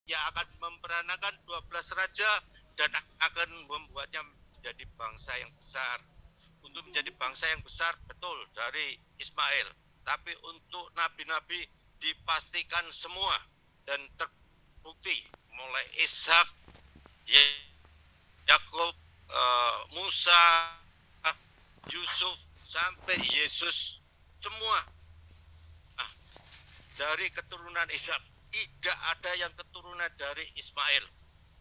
yang akan memperanakan 12 raja dan akan membuatnya menjadi bangsa yang besar. Untuk menjadi bangsa yang besar, betul, dari Ismail. Tapi untuk nabi-nabi dipastikan semua dan terbukti mulai Ishak, Yakub, Musa, Yusuf sampai Yesus, semua dari keturunan Ishak. Tidak ada yang keturunan dari Ismail.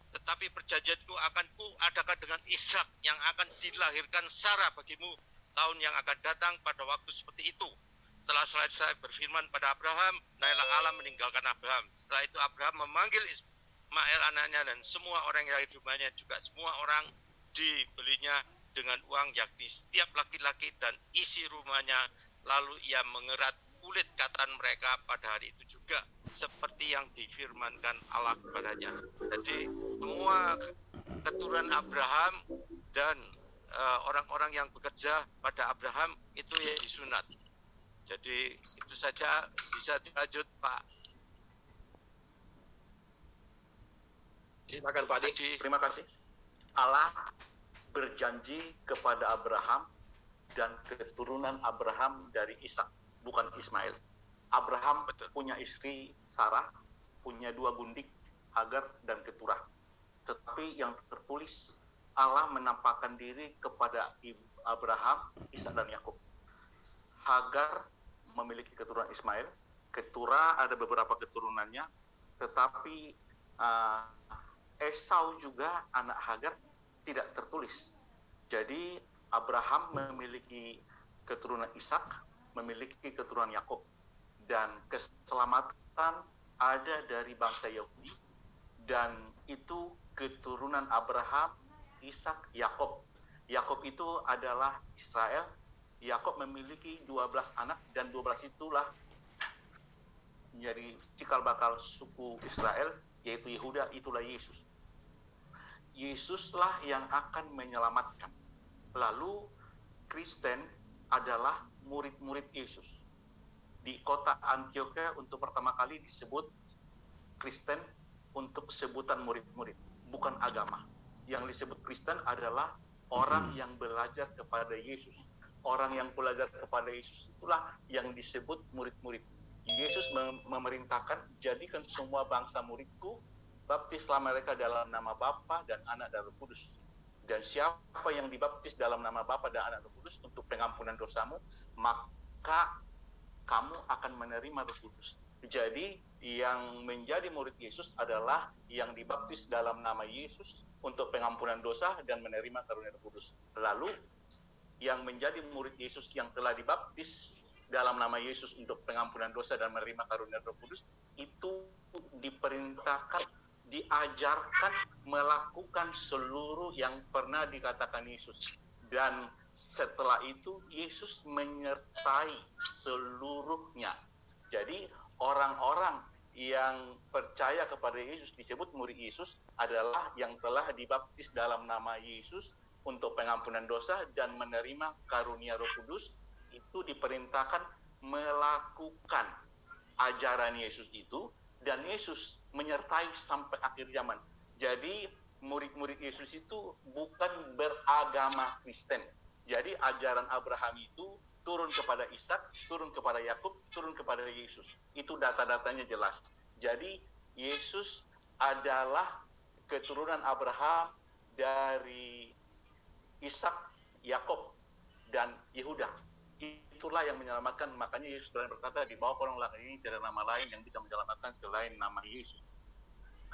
Tetapi perjanjianku akan kuadakan dengan Ishak yang akan dilahirkan Sarah bagimu tahun yang akan datang pada waktu seperti itu. Setelah selesai berfirman pada Abraham, naiklah Allah meninggalkan Abraham. Setelah itu Abraham memanggil Ismail anaknya dan semua orang yang di rumahnya, juga semua orang dibelinya dengan uang, yakni setiap laki-laki dan isi rumahnya. Lalu ia mengerat kulit katan mereka pada hari itu juga, seperti yang difirmankan Allah kepadanya. Jadi semua keturunan Abraham dan orang-orang yang bekerja pada Abraham itu ya disunat. Jadi itu saja, bisa dilanjut Pak. Silakan Pak Adi. Terima kasih. Allah berjanji kepada Abraham dan keturunan Abraham dari Ishak, bukan Ismail. Abraham punya istri Sarah, punya 2 gundik, Hagar dan Keturah. Tetapi yang tertulis, Allah menampakkan diri kepada Abraham, Ishak dan Yakub. Hagar memiliki keturunan Ismail, Keturah ada beberapa keturunannya, tetapi Esau juga anak Hagar tidak tertulis. Jadi Abraham memiliki keturunan Ishak, memiliki keturunan Yakub, dan keselamatan ada dari bangsa Yahudi, dan itu keturunan Abraham, Ishak, Yakub. Yakub itu adalah Israel. Yakub memiliki 12 anak, dan 12 itulah menjadi cikal bakal suku Israel, yaitu Yehuda, itulah Yesus. Yesuslah yang akan menyelamatkan. Lalu Kristen adalah murid-murid Yesus. Di kota Antioquia untuk pertama kali disebut Kristen untuk sebutan murid-murid, bukan agama. Yang disebut Kristen adalah orang yang belajar kepada Yesus. Orang yang belajar kepada Yesus itulah yang disebut murid-murid. Yesus memerintahkan, jadikan semua bangsa muridku, baptislah mereka dalam nama Bapa dan Anak dan Roh Kudus. Dan siapa yang dibaptis dalam nama Bapa dan Anak dan Roh Kudus untuk pengampunan dosamu, maka kamu akan menerima Roh Kudus. Jadi yang menjadi murid Yesus adalah yang dibaptis dalam nama Yesus untuk pengampunan dosa dan menerima karunia Roh Kudus. Lalu yang menjadi murid Yesus yang telah dibaptis dalam nama Yesus untuk pengampunan dosa dan menerima karunia Roh Kudus, itu diperintahkan, diajarkan melakukan seluruh yang pernah dikatakan Yesus. Dan setelah itu Yesus menyertai seluruhnya. Jadi orang-orang yang percaya kepada Yesus disebut murid Yesus adalah yang telah dibaptis dalam nama Yesus untuk pengampunan dosa dan menerima karunia Roh Kudus. Itu diperintahkan melakukan ajaran Yesus itu, dan Yesus menyertai sampai akhir zaman. Jadi murid-murid Yesus itu bukan beragama Kristen. Jadi ajaran Abraham itu turun kepada Ishak, turun kepada Yakub, turun kepada Yesus. Itu data-datanya jelas. Jadi Yesus adalah keturunan Abraham dari Ishak, Yakub, dan Yehuda. Itulah yang menyelamatkan. Makanya Yesus berkata, di bawah kolong langit ini tidak ada nama lain yang bisa menyelamatkan selain nama Yesus.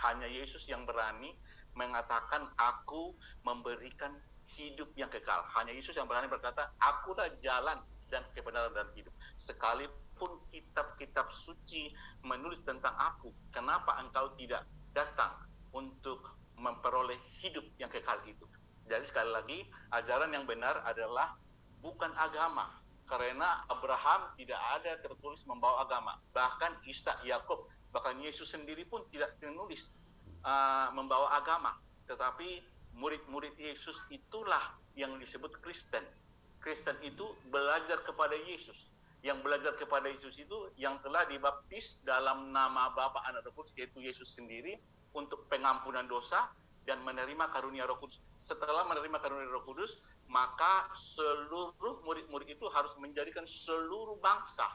Hanya Yesus yang berani mengatakan, aku memberikan hidup yang kekal. Hanya Yesus yang berani berkata, akulah jalan dan kebenaran dan hidup. Sekalipun kitab-kitab suci menulis tentang aku, kenapa engkau tidak datang untuk memperoleh hidup yang kekal itu? Jadi sekali lagi, ajaran yang benar adalah bukan agama. Karena Abraham tidak ada tertulis membawa agama. Bahkan Ishak, Yakub, bahkan Yesus sendiri pun tidak tertulis membawa agama. Tetapi murid-murid Yesus itulah yang disebut Kristen. Kristen itu belajar kepada Yesus. Yang belajar kepada Yesus itu yang telah dibaptis dalam nama Bapa, Anak, dan Roh Kudus, yaitu Yesus sendiri, untuk pengampunan dosa dan menerima karunia Roh Kudus. Setelah menerima karunia Roh Kudus, maka seluruh murid-murid itu harus menjadikan seluruh bangsa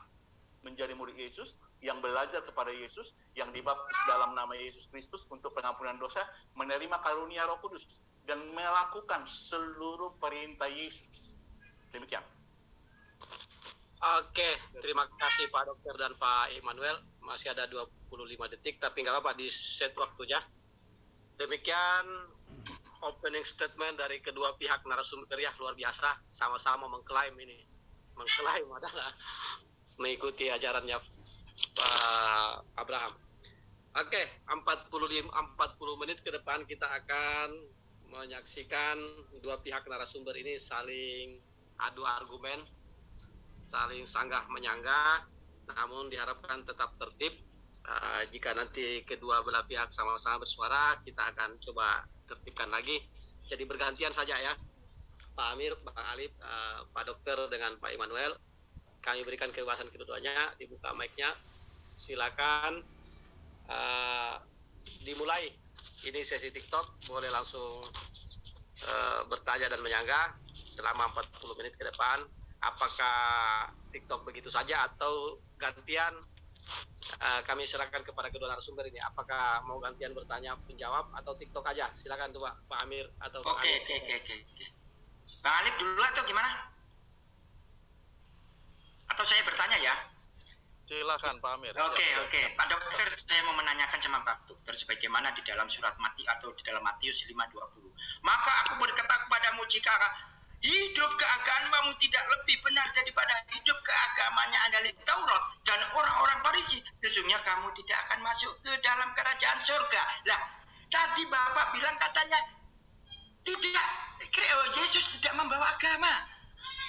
menjadi murid Yesus, yang belajar kepada Yesus, yang dibaptis dalam nama Yesus Kristus untuk pengampunan dosa, menerima karunia Roh Kudus, dan melakukan seluruh perintah Yesus. Demikian. Oke, terima kasih Pak Dokter dan Pak Immanuel. Masih ada 25 detik, tapi nggak apa-apa, di set waktunya. Demikian opening statement dari kedua pihak narasumber ya, luar biasa. Sama-sama mengklaim ini. Mengklaim adalah mengikuti ajarannya Pak Abraham. Oke, 40 menit ke depan kita akan menyaksikan dua pihak narasumber ini saling adu argumen, saling sanggah menyanggah, namun diharapkan tetap tertib. Jika nanti kedua belah pihak sama-sama bersuara, kita akan coba tertibkan lagi. Jadi bergantian saja ya, Pak Amir, Pak Alif, Pak Dokter dengan Pak Immanuel. Kami berikan kebebasan keduanya, dibuka mic-nya. Silakan dimulai. Ini sesi TikTok, boleh langsung bertanya dan menyanggah selama 40 menit ke depan. Apakah TikTok begitu saja atau gantian? Kami serahkan kepada kedua narasumber ini. Apakah mau gantian bertanya menjawab atau TikTok aja? Silakan tuh Pak Amir atau Pak Alif. Oke. Bang Alif dulu atau gimana? Atau saya bertanya ya? Silakan Pak Amir. Oke. Pak Dokter, saya mau menanyakan sama Pak Dokter sebagaimana di dalam surat Matius atau di dalam Matius 5:20. Maka aku berkata kepadamu, jika hidup keagamaanmu tidak lebih benar daripada hidup keagamaannya ahli Taurat dan orang-orang Farisi, sesungguhnya kamu tidak akan masuk ke dalam kerajaan surga. Lah, tadi Bapak bilang katanya tidak, Yesus tidak membawa agama.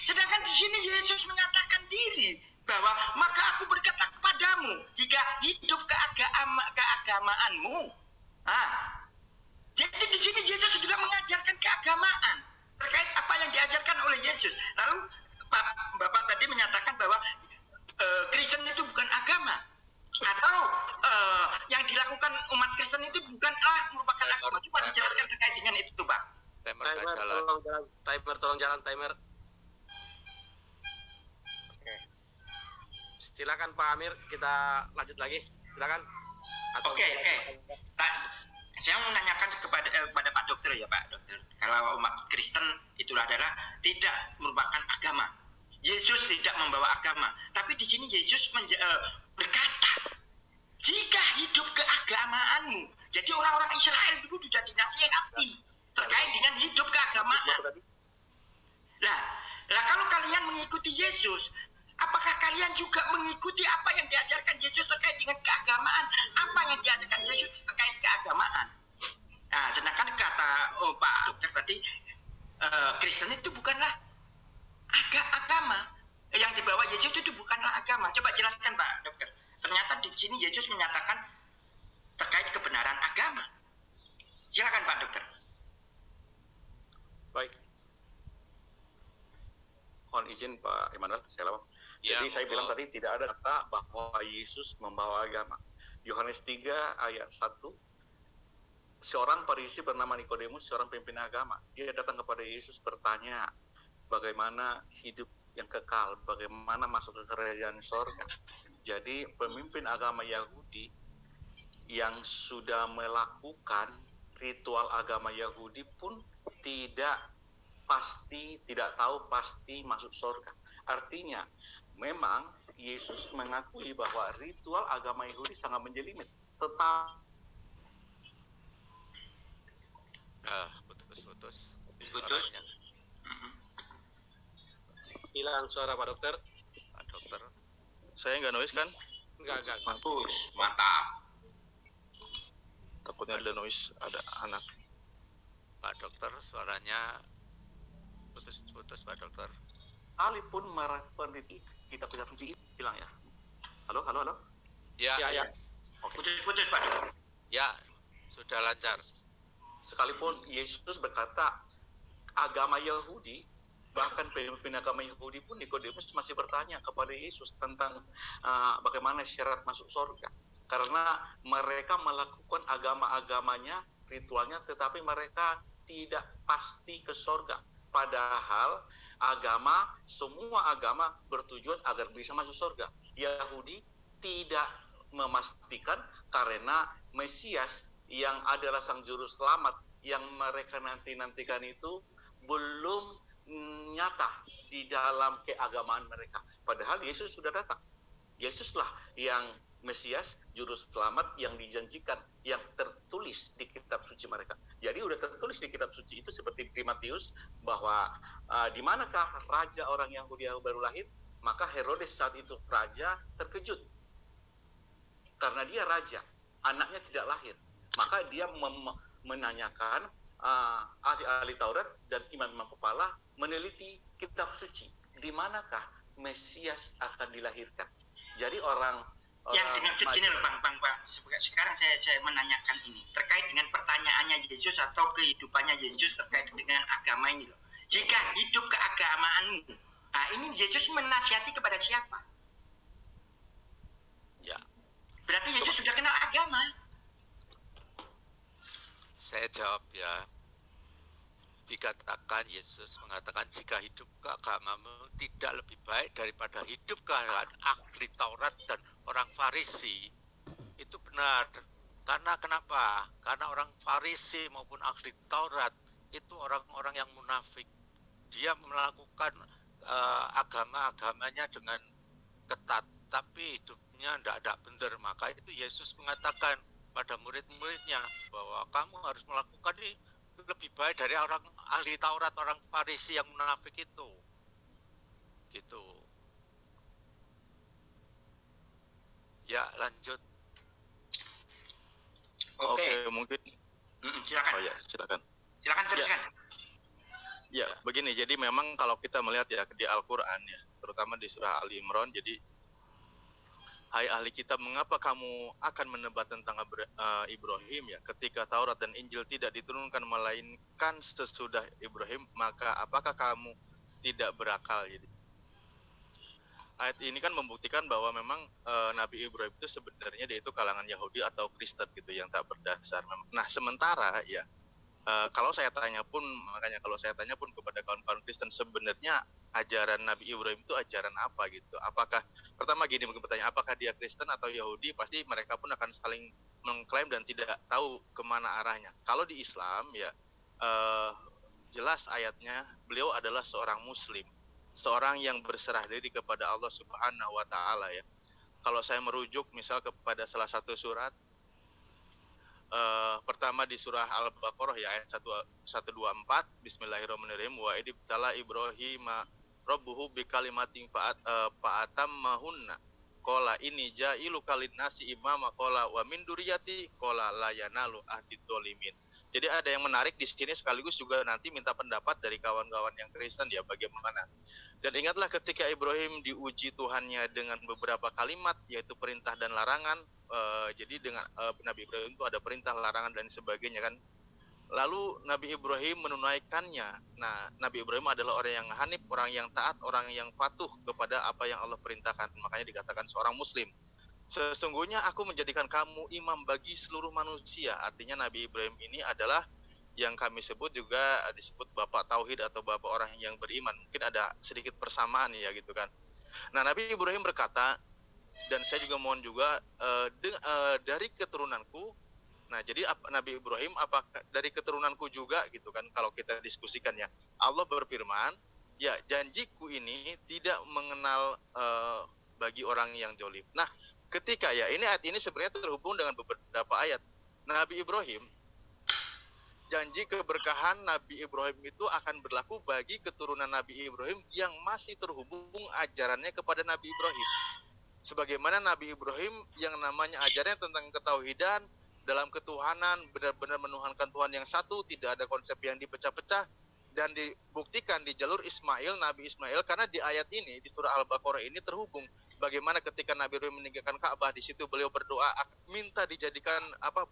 Sedangkan di sini Yesus menyatakan diri bahwa maka aku berkata kepadamu, jika hidup keagamaanmu. Jadi di sini Yesus juga mengajarkan keagamaan terkait apa yang diajarkan oleh Yesus. Lalu Bapak tadi menyatakan bahwa Kristen itu bukan agama, atau yang dilakukan umat Kristen itu bukanlah merupakan agama. Coba dijelaskan terkait dengan itu, Pak. Timer tolong jalan. Silakan Pak Amir, kita lanjut lagi. Silakan. Oke. Saya mau menanyakan kepada Pak Dokter ya, Pak Dokter. Kalau umat Kristen itulah adalah tidak merupakan agama. Yesus tidak membawa agama. Tapi di sini Yesus berkata, jika hidup keagamaanmu. Jadi orang-orang Israel dulu sudah dinasihati terkait dengan hidup keagamaan. Lah kalau kalian mengikuti Yesus, apakah kalian juga mengikuti apa yang diajarkan Yesus terkait dengan keagamaan? Apa yang diajarkan Yesus terkait keagamaan? Nah, sedangkan kata Pak Dokter tadi, Kristen itu bukanlah agama. Yang dibawa Yesus itu bukanlah agama. Coba jelaskan Pak Dokter. Ternyata di sini Yesus menyatakan terkait kebenaran agama. Silakan Pak Dokter. Baik. Mohon izin Pak Immanuel, saya lawak. Jadi saya bilang tadi tidak ada kata bahwa Yesus membawa agama. Yohanes 3 ayat 1, seorang Farisi bernama Nikodemus, seorang pemimpin agama. Dia datang kepada Yesus bertanya, bagaimana hidup yang kekal, bagaimana masuk ke kerajaan sorga. Jadi pemimpin agama Yahudi yang sudah melakukan ritual agama Yahudi pun tidak tahu pasti masuk sorga. Artinya, memang Yesus mengakui bahwa ritual agama Yahudi sangat menjelimet. Putus. Hilang suara Pak Dokter. Pak Dokter. Saya nggak noise kan? Enggak. Bagus, mantap. Takutnya ada noise, ada anak. Pak Dokter, suaranya putus Pak Dokter. Sekalipun meneliti kitab suci bilang ya. Halo. Ya. Oke. Putus Pak Dokter. Ya, sudah lancar. Sekalipun Yesus berkata agama Yahudi, bahkan pemimpin agama Yahudi pun Nikodemus masih bertanya kepada Yesus tentang bagaimana syarat masuk surga. karena mereka melakukan agama-agamanya, ritualnya, tetapi mereka tidak pasti ke surga. Padahal semua agama bertujuan agar bisa masuk surga. Yahudi tidak memastikan karena Mesias yang adalah sang juru selamat yang mereka nantikan itu belum nyata di dalam keagamaan mereka. Padahal Yesus sudah datang. Yesuslah yang Mesias, juru selamat yang dijanjikan, yang tertulis di kitab suci mereka. Jadi udah tertulis di kitab suci itu seperti di Matius bahwa di manakah raja orang Yahudi yang baru lahir? Maka Herodes saat itu raja terkejut karena dia raja, anaknya tidak lahir. Maka dia menanyakan ahli-ahli Taurat dan imam-imam kepala meneliti kitab suci, di manakah Mesias akan dilahirkan. Jadi yang dengan begini loh Bang, sekarang saya menanyakan ini terkait dengan pertanyaannya Yesus atau kehidupannya Yesus terkait dengan agama ini loh. Jika hidup keagamaanmu, ini Yesus menasihati kepada siapa? Ya. Berarti Yesus sudah kenal agama. Saya jawab ya. Dikatakan Yesus mengatakan jika hidup keagamamu tidak lebih baik daripada hidup keagamaan ahli Taurat dan orang Farisi. Itu benar. Karena kenapa? Karena orang Farisi maupun ahli Taurat itu orang-orang yang munafik. Dia melakukan agama-agamanya dengan ketat, tapi hidupnya tidak benar. Maka itu Yesus mengatakan pada murid-muridnya bahwa kamu harus melakukan ini lebih baik dari orang ahli Taurat, orang Farisi yang munafik itu. Gitu. Ya, lanjut. Oke, mungkin. Silakan. Oh ya, silakan. Silakan teruskan. Ya, begini. Jadi memang kalau kita melihat ya di Al-Qur'an ya, terutama di surah Ali Imran, jadi hai ahli kitab, mengapa kamu akan menebak tentang Ibrahim ya, ketika Taurat dan Injil tidak diturunkan melainkan sesudah Ibrahim, maka apakah kamu tidak berakal? Jadi ayat ini kan membuktikan bahwa memang Nabi Ibrahim itu sebenarnya dia itu kalangan Yahudi atau Kristen gitu yang tak berdasar. Nah sementara ya kalau saya tanya pun kepada kawan-kawan Kristen, sebenarnya ajaran Nabi Ibrahim itu ajaran apa gitu? Apakah pertama gini mungkin pertanyaan, apakah dia Kristen atau Yahudi? Pasti mereka pun akan saling mengklaim dan tidak tahu kemana arahnya. Kalau di Islam ya jelas ayatnya beliau adalah seorang Muslim, seorang yang berserah diri kepada Allah Subhanahu Wa Taala ya. Kalau saya merujuk misal kepada salah satu surat pertama di surah Al-Baqarah ya ayat 124, Bismillahirrahmanirrahim, wa idibtala Ibrahim rabbuhu bikalimatin fa'atammahunna qala inni ja'ilu kalinnasi imama qala wa min duriyati qala la yanalu ahdid dzalimin. Jadi ada yang menarik di sini sekaligus juga nanti minta pendapat dari kawan-kawan yang Kristen ya bagaimana. Dan ingatlah ketika Ibrahim diuji Tuhannya dengan beberapa kalimat yaitu perintah dan larangan. Jadi dengan Nabi Ibrahim itu ada perintah, larangan dan sebagainya kan. Lalu Nabi Ibrahim menunaikannya. Nah, Nabi Ibrahim adalah orang yang hanif, orang yang taat, orang yang patuh kepada apa yang Allah perintahkan. Makanya dikatakan seorang Muslim. Sesungguhnya aku menjadikan kamu imam bagi seluruh manusia. Artinya Nabi Ibrahim ini adalah yang kami sebut juga disebut bapak tauhid atau bapak orang yang beriman. Mungkin ada sedikit persamaan ya gitu kan. Nah, Nabi Ibrahim berkata, dan saya juga mohon juga dari keturunanku. Nah, jadi Nabi Ibrahim apakah dari keturunanku juga gitu kan, kalau kita diskusikan ya. Allah berfirman, ya janjiku ini tidak mengenal bagi orang yang zalim. Nah, ketika ya ini ayat ini sebenarnya terhubung dengan beberapa ayat. Nabi Ibrahim, janji keberkahan Nabi Ibrahim itu akan berlaku bagi keturunan Nabi Ibrahim yang masih terhubung ajarannya kepada Nabi Ibrahim. Sebagaimana Nabi Ibrahim yang namanya ajarannya tentang ketauhidan, dalam ketuhanan, benar-benar menuhankan Tuhan yang satu, tidak ada konsep yang dipecah-pecah, dan dibuktikan di jalur Ismail, Nabi Ismail, karena di ayat ini, di surah Al-Baqarah ini terhubung bagaimana ketika Nabi Ibrahim meninggalkan Ka'bah, di situ beliau berdoa minta dijadikan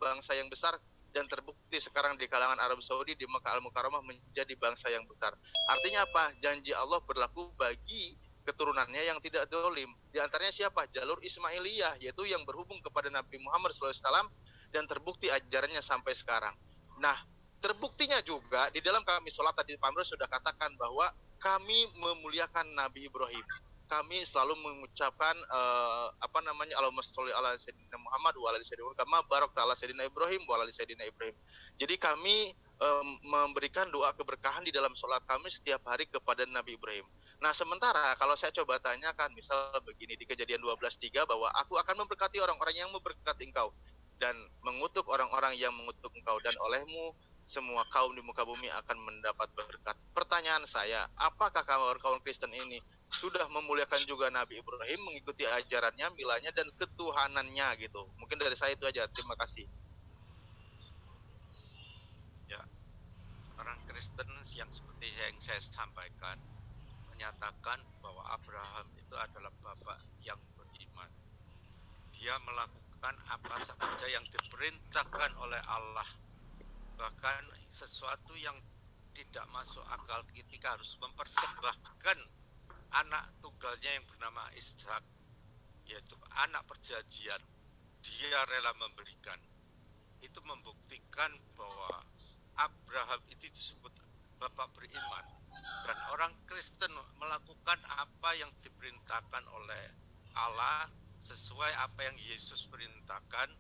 bangsa yang besar, dan terbukti sekarang di kalangan Arab Saudi di Makkah Al-Mukarramah menjadi bangsa yang besar. Artinya apa? Janji Allah berlaku bagi keturunannya yang tidak dolim. Di antaranya siapa? Jalur Ismailiyah, yaitu yang berhubung kepada Nabi Muhammad SAW dan terbukti ajarannya sampai sekarang. Nah, terbuktinya juga di dalam kami sholat tadi Pak Amro sudah katakan bahwa kami memuliakan Nabi Ibrahim. Kami selalu mengucapkan Allahumma sholli ala sayyidina Muhammad wa ala sayyidina kama barakta ala sayyidina Ibrahim wa ala sayyidina Ibrahim. Jadi kami memberikan doa keberkahan di dalam sholat kami setiap hari kepada Nabi Ibrahim. Nah, sementara kalau saya coba tanyakan misal begini di Kejadian 12:3 bahwa aku akan memberkati orang-orang yang memberkati engkau dan mengutuk orang-orang yang mengutuk engkau, dan olehmu semua kaum di muka bumi akan mendapat berkat. Pertanyaan saya, apakah kawan-kawan Kristen ini sudah memuliakan juga Nabi Ibrahim, mengikuti ajarannya, milanya, dan ketuhanannya gitu? Mungkin dari saya itu aja. Terima kasih. Ya, orang Kristen yang seperti yang saya sampaikan menyatakan bahwa Abraham itu adalah bapak yang beriman. Dia melakukan apa saja yang diperintahkan oleh Allah. Bahkan sesuatu yang tidak masuk akal ketika harus mempersembahkan anak tunggalnya yang bernama Ishak, yaitu anak perjanjian, dia rela memberikan. Itu membuktikan bahwa Abraham itu disebut bapak beriman. Dan orang Kristen melakukan apa yang diperintahkan oleh Allah sesuai apa yang Yesus perintahkan.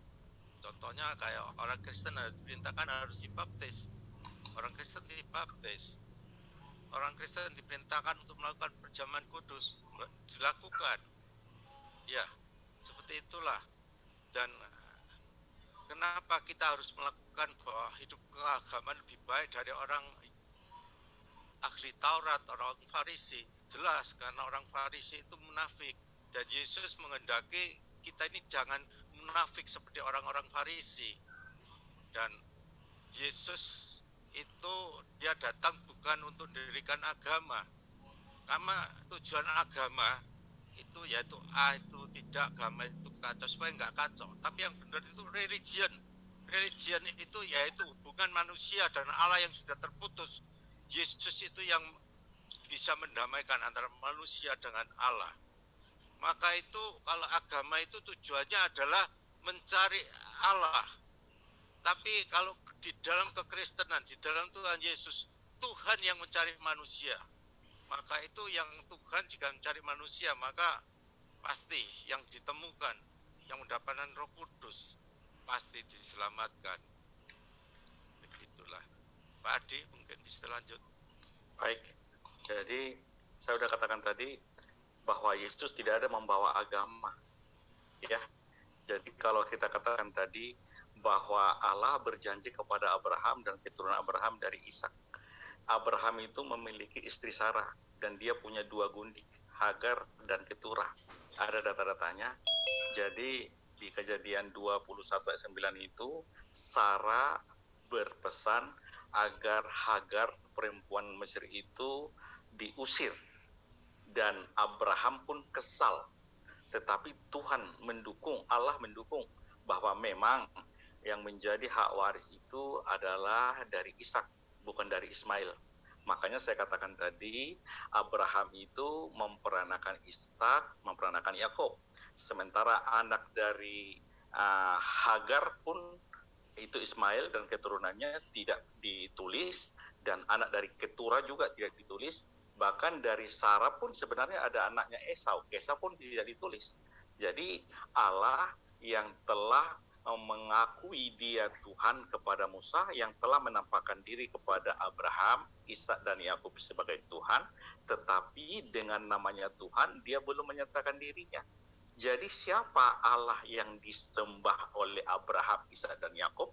Contohnya kayak orang Kristen diperintahkan harus dibaptis. Orang Kristen dibaptis. Orang Kristen diperintahkan untuk melakukan perjamuan kudus, dilakukan. Ya, seperti itulah. Dan kenapa kita harus melakukan bahwa hidup keagamaan lebih baik dari orang ahli Taurat, orang Farisi? Jelas, karena orang Farisi itu munafik. Dan Yesus menghendaki kita ini jangan munafik seperti orang-orang Farisi. Dan Yesus itu dia datang bukan untuk mendirikan agama. Karena tujuan agama itu yaitu itu tidak, agama itu kacau supaya nggak kacau. Tapi yang benar itu religion. Religion itu yaitu hubungan manusia dan Allah yang sudah terputus. Yesus itu yang bisa mendamaikan antara manusia dengan Allah. Maka itu kalau agama itu tujuannya adalah mencari Allah. Tapi kalau di dalam kekristenan, di dalam Tuhan Yesus, Tuhan yang mencari manusia. Maka itu yang Tuhan jika mencari manusia, maka pasti yang ditemukan, yang mendapatkan Roh Kudus, pasti diselamatkan. Begitulah. Pak Adi mungkin bisa lanjut. Baik, jadi saya sudah katakan tadi bahwa Yesus tidak ada membawa agama, ya. Jadi kalau kita katakan tadi bahwa Allah berjanji kepada Abraham dan keturunan Abraham dari Ishak. Abraham itu memiliki istri Sarah dan dia punya 2 gundik, Hagar dan Keturah. Ada data-datanya. Jadi di Kejadian 21 ayat 9 itu Sarah berpesan agar Hagar perempuan Mesir itu diusir. Dan Abraham pun kesal. Tetapi Tuhan mendukung, Allah mendukung bahwa memang yang menjadi hak waris itu adalah dari Ishak, bukan dari Ismail. Makanya saya katakan tadi, Abraham itu memperanakan Ishak, memperanakan Yakub. Sementara anak dari Hagar pun itu Ismail dan keturunannya tidak ditulis, dan anak dari Keturah juga tidak ditulis. Bahkan dari Sarah pun sebenarnya ada anaknya Esau pun tidak ditulis. Jadi Allah yang telah mengakui dia Tuhan kepada Musa, yang telah menampakkan diri kepada Abraham, Ishak dan Yakub sebagai Tuhan, tetapi dengan namanya Tuhan dia belum menyatakan dirinya. Jadi siapa Allah yang disembah oleh Abraham, Ishak dan Yakub?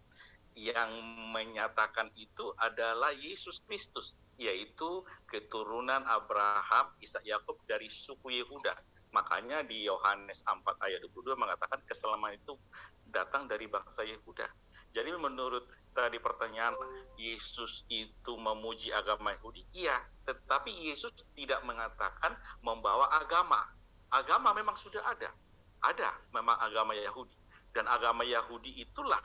Yang menyatakan itu adalah Yesus Kristus, yaitu keturunan Abraham, Ishak, Yakub dari suku Yehuda. Makanya di Yohanes 4 ayat 22 mengatakan keselamatan itu datang dari bangsa Yehuda. Jadi menurut tadi pertanyaan, Yesus itu memuji agama Yahudi? Iya, tetapi Yesus tidak mengatakan membawa agama. Agama memang sudah ada. Ada memang agama Yahudi. Dan agama Yahudi itulah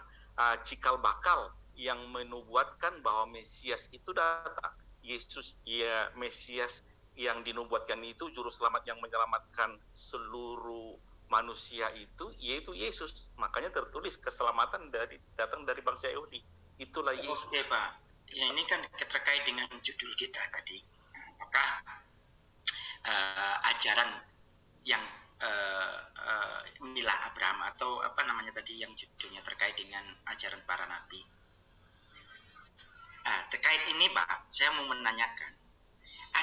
cikal bakal yang menubuatkan bahwa Mesias itu datang. Yesus, ya Mesias yang dinubuatkan itu, juru selamat yang menyelamatkan seluruh manusia itu, yaitu Yesus. Makanya tertulis keselamatan datang dari bangsa Yahudi. Itulah Yesus. Oke Pak, ya, ini kan terkait dengan judul kita tadi. Apakah ajaran yang Mila Abraham atau apa namanya tadi yang judulnya terkait dengan ajaran para nabi? Terkait ini Pak, saya mau menanyakan,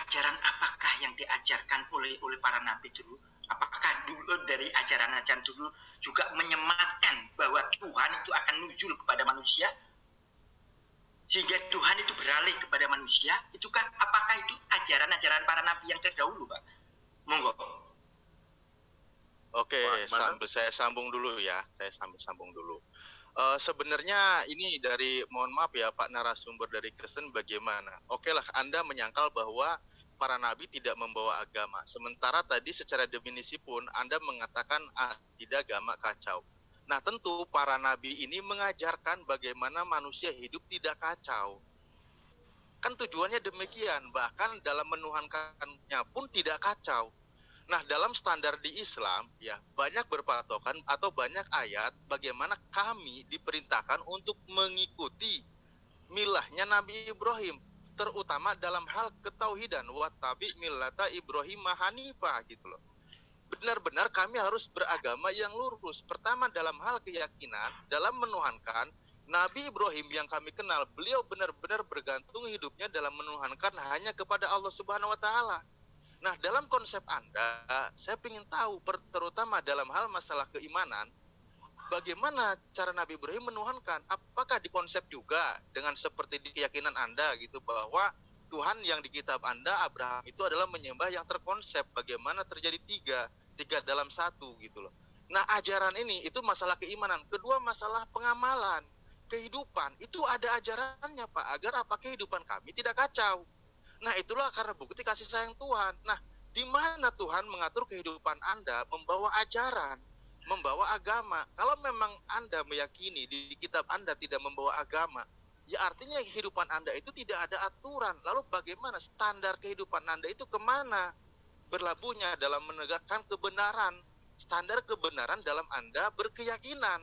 ajaran apakah yang diajarkan oleh para nabi dulu? Apakah dulu dari ajaran-ajaran dulu juga menyematkan bahwa Tuhan itu akan nuzul kepada manusia? Sehingga Tuhan itu beralih kepada manusia? Itu kan, apakah itu ajaran-ajaran para nabi yang terdahulu Pak? Monggo. Oke, saya sambung dulu ya. Saya sambung dulu. Sebenarnya ini mohon maaf ya Pak narasumber dari Kristen bagaimana? Oke lah, Anda menyangkal bahwa para nabi tidak membawa agama. Sementara tadi secara definisi pun Anda mengatakan tidak agama kacau. Nah tentu para nabi ini mengajarkan bagaimana manusia hidup tidak kacau. Kan tujuannya demikian, bahkan dalam menuhankannya pun tidak kacau. Nah dalam standar di Islam ya banyak berpatokan atau banyak ayat bagaimana kami diperintahkan untuk mengikuti milahnya Nabi Ibrahim, terutama dalam hal ketauhidan, wattabi millata Ibrahim hanifah gitu loh. Benar-benar kami harus beragama yang lurus. Pertama dalam hal keyakinan, dalam menuhankan Nabi Ibrahim yang kami kenal, beliau benar-benar bergantung hidupnya dalam menuhankan hanya kepada Allah Subhanahu wa taala. Nah, dalam konsep Anda, saya ingin tahu terutama dalam hal masalah keimanan, bagaimana cara Nabi Ibrahim menuhankan? Apakah di konsep juga dengan seperti di keyakinan Anda gitu bahwa Tuhan yang di kitab Anda Abraham itu adalah menyembah yang terkonsep, bagaimana terjadi tiga dalam satu gitu loh. Nah ajaran ini itu masalah keimanan. Kedua masalah pengamalan, kehidupan itu ada ajarannya Pak, agar apa kehidupan kami tidak kacau. Nah itulah karena bukti kasih sayang Tuhan. Nah di mana Tuhan mengatur kehidupan Anda membawa ajaran, membawa agama? Kalau memang Anda meyakini di kitab Anda tidak membawa agama, ya artinya kehidupan Anda itu tidak ada aturan. Lalu bagaimana standar kehidupan Anda itu kemana? Berlabuhnya dalam menegakkan kebenaran, standar kebenaran dalam Anda berkeyakinan.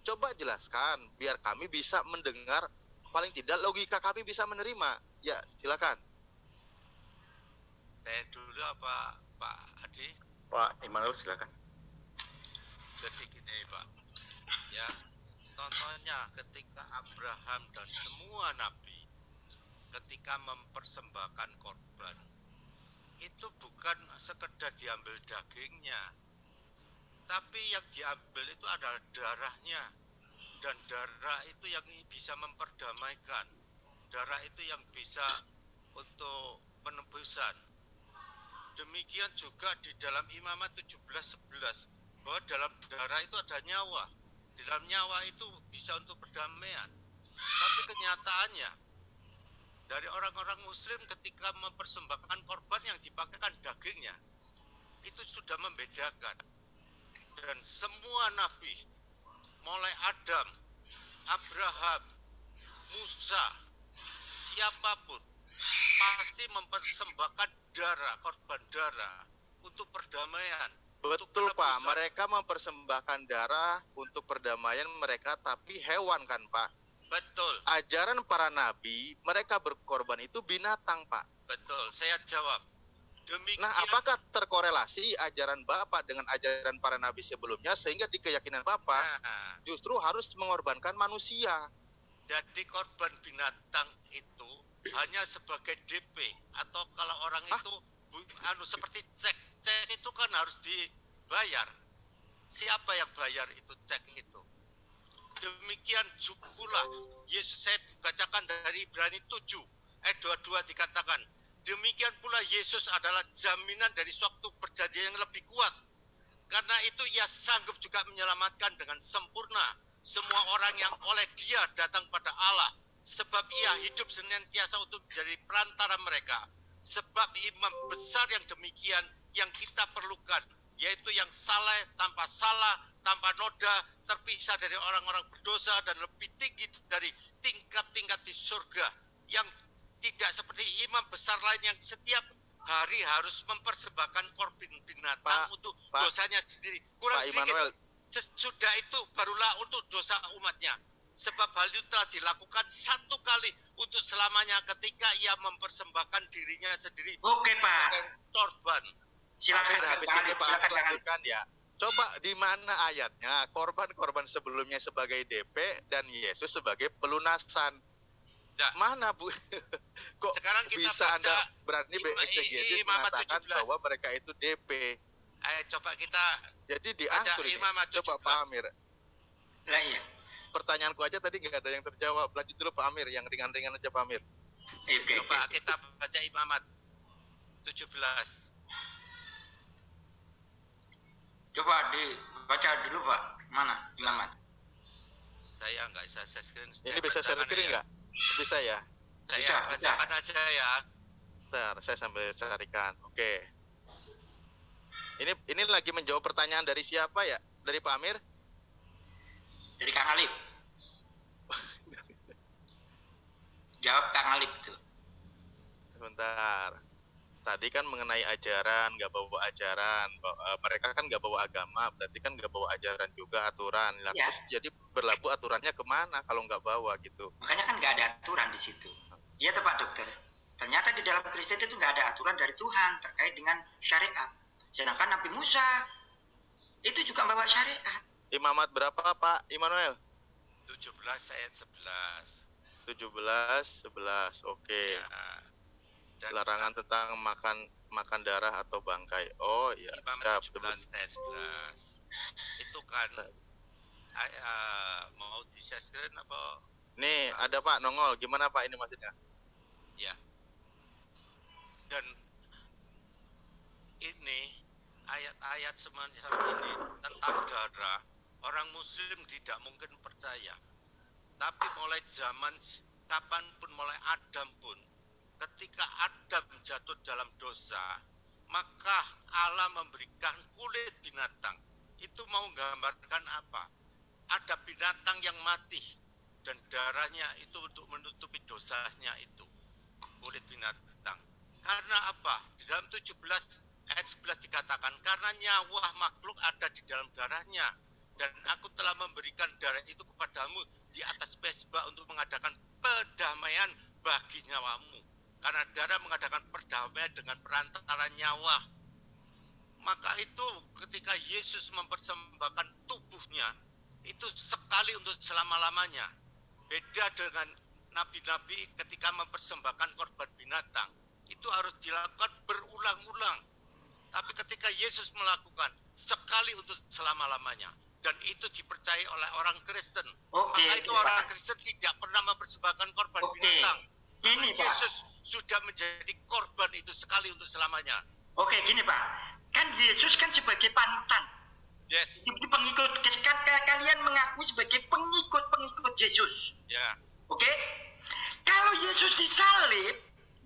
Coba jelaskan, biar kami bisa mendengar, paling tidak logika kami bisa menerima. Ya, silakan. Dulu apa Pak Adi? Pak Immanuel silakan. Jadi gini Pak, ya contohnya ketika Abraham dan semua nabi ketika mempersembahkan korban itu bukan sekedar diambil dagingnya, tapi yang diambil itu adalah darahnya, dan darah itu yang bisa memperdamaikan, darah itu yang bisa untuk penebusan. Demikian juga di dalam Imamat 17:11 bahwa dalam darah itu ada nyawa. Di dalam nyawa itu bisa untuk perdamaian. Tapi kenyataannya dari orang-orang muslim ketika mempersembahkan korban yang dipakaikan dagingnya itu sudah membedakan. Dan semua nabi mulai Adam, Abraham, Musa, siapapun pasti mempersembahkan darah, korban darah untuk perdamaian. Betul Pak, mereka mempersembahkan darah untuk perdamaian mereka, tapi hewan kan Pak? Betul. Ajaran para nabi, mereka berkorban itu binatang Pak. Betul, saya jawab. Demikian. Nah, apakah terkorelasi ajaran Bapak dengan ajaran para nabi sebelumnya sehingga di keyakinan Bapak justru harus mengorbankan manusia? Jadi korban binatang itu hanya sebagai DP, atau kalau orang itu seperti cek itu kan harus dibayar. Siapa yang bayar itu cek itu? Demikian pula Yesus, saya bacakan dari Ibrani 7 ayat 22 dikatakan, demikian pula Yesus adalah jaminan dari suatu perjanjian yang lebih kuat. Karena itu ia sanggup juga menyelamatkan dengan sempurna semua orang yang oleh Dia datang pada Allah, sebab ia hidup senantiasa untuk menjadi perantara mereka. Sebab imam besar yang demikian yang kita perlukan, yaitu yang saleh, tanpa salah, tanpa noda, terpisah dari orang-orang berdosa, dan lebih tinggi dari tingkat-tingkat di surga, yang tidak seperti imam besar lain yang setiap hari harus mempersembahkan korban binatang Pak, untuk Pak, dosanya sendiri. Kurang Pak sedikit. Immanuel. Sesudah itu barulah untuk dosa umatnya. Sebab hal itu telah dilakukan satu kali untuk selamanya ketika ia mempersembahkan dirinya sendiri Oke, Pak. sebagai korban. Silakan Habis ini Pak Amir lanjutkan ya. Coba di mana ayatnya korban-korban sebelumnya sebagai DP dan Yesus sebagai pelunasan? Nah, Mana Bu? Kok sekarang kita bisa baca Anda berani bereksegesis Imamat mengatakan 17. bahwa mereka itu DP? coba kita Jadi baca diangsur ini. Imamat 17. Coba Pak Amir. Lah iya. Pertanyaanku aja tadi nggak ada yang terjawab. Lanjut dulu Pak Amir, yang ringan-ringan aja Pak Amir. Oke. Coba kita baca Imamat 17. Coba dibaca dulu, Pak. Mana Imamat? Saya nggak bisa share screen. Ini bisa share screen nggak? Bisa ya? Saya Bisa, bacakan aja ya. Bentar, saya sambil carikan. Oke. Ini lagi menjawab pertanyaan dari siapa ya? Dari Pak Amir? Dari Kang Alif. Jawab Kang Alif itu. Sebentar. Tadi kan mengenai ajaran, nggak bawa ajaran. Mereka kan nggak bawa agama, berarti kan nggak bawa ajaran juga, aturan. Lah, Ya. terus jadi berlabuh aturannya kemana kalau nggak bawa gitu? Makanya kan nggak ada aturan di situ. Iya tuh Pak Dokter. Ternyata di dalam Kristen itu nggak ada aturan dari Tuhan terkait dengan syariat. Sedangkan Nabi Musa itu juga bawa syariat. Imamat berapa Pak Immanuel? 17 ayat 11. 17, 11. Oke. Ya. Dan Larangan tentang makan darah atau bangkai. Oh iya, Imamat siap. 17 ayat 11. Itu kan mau di share screen apa? Nih, ada Pak nongol. Gimana Pak ini maksudnya? Ya. Dan ini ayat-ayat semacam ini tentang darah, orang muslim tidak mungkin percaya. Tapi mulai zaman kapanpun, mulai Adam pun, ketika Adam jatuh dalam dosa, maka Allah memberikan kulit binatang. Itu mau menggambarkan apa? Ada binatang yang mati dan darahnya itu untuk menutupi dosanya itu. Kulit binatang. Karena apa? Di dalam 17 ayat 11 dikatakan, karena nyawa makhluk ada di dalam darahnya. Dan aku telah memberikan darah itu kepadamu di atas mezbah untuk mengadakan perdamaian bagi nyawamu. Karena darah mengadakan perdamaian dengan perantara nyawa. Maka itu ketika Yesus mempersembahkan tubuhnya, itu sekali untuk selama-lamanya. Beda dengan nabi-nabi ketika mempersembahkan korban binatang. Itu harus dilakukan berulang-ulang. Tapi ketika Yesus melakukan sekali untuk selama-lamanya. Dan itu dipercaya oleh orang Kristen. Oke, Maka itu Pak. orang Kristen tidak pernah mempersembahkan korban Oke. binatang. Ini Pak. Yesus sudah menjadi korban itu sekali untuk selamanya. Oke, gini Pak. Kan Yesus kan sebagai panutan. Yes. Seperti pengikut, kalian mengaku sebagai pengikut Yesus. Ya. Oke? Kalau Yesus disalib,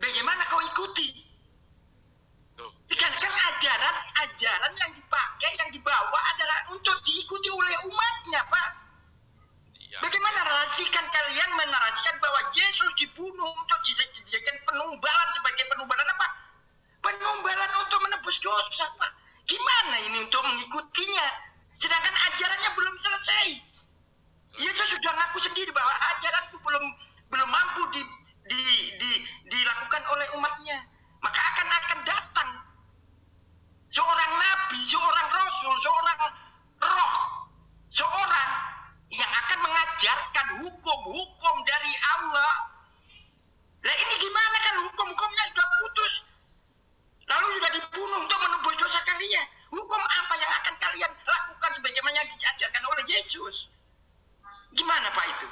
bagaimana kau ikuti? Tuh. Kan ajaran yang dipakai, yang dibawa adalah untuk diikuti oleh umatnya, Pak. Iya. Bagaimana kalian menarasikan bahwa Yesus dibunuh untuk dijadikan penumbalan sebagai penumbalan apa? Penumbalan untuk menebus dosa, Pak. Gimana ini untuk mengikutinya? Sedangkan ajarannya belum selesai. Yesus sudah ngaku sendiri bahwa ajaran itu belum mampu dilakukan oleh umatnya. Maka akan datang seorang nabi, seorang rasul, seorang roh, seorang yang akan mengajarkan hukum-hukum dari Allah. Lah ini gimana kan hukum-hukumnya sudah putus, lalu sudah dibunuh untuk menebus dosa kalian. Hukum apa yang akan kalian lakukan sebagaimana yang diajarkan oleh Yesus? Gimana Pak itu?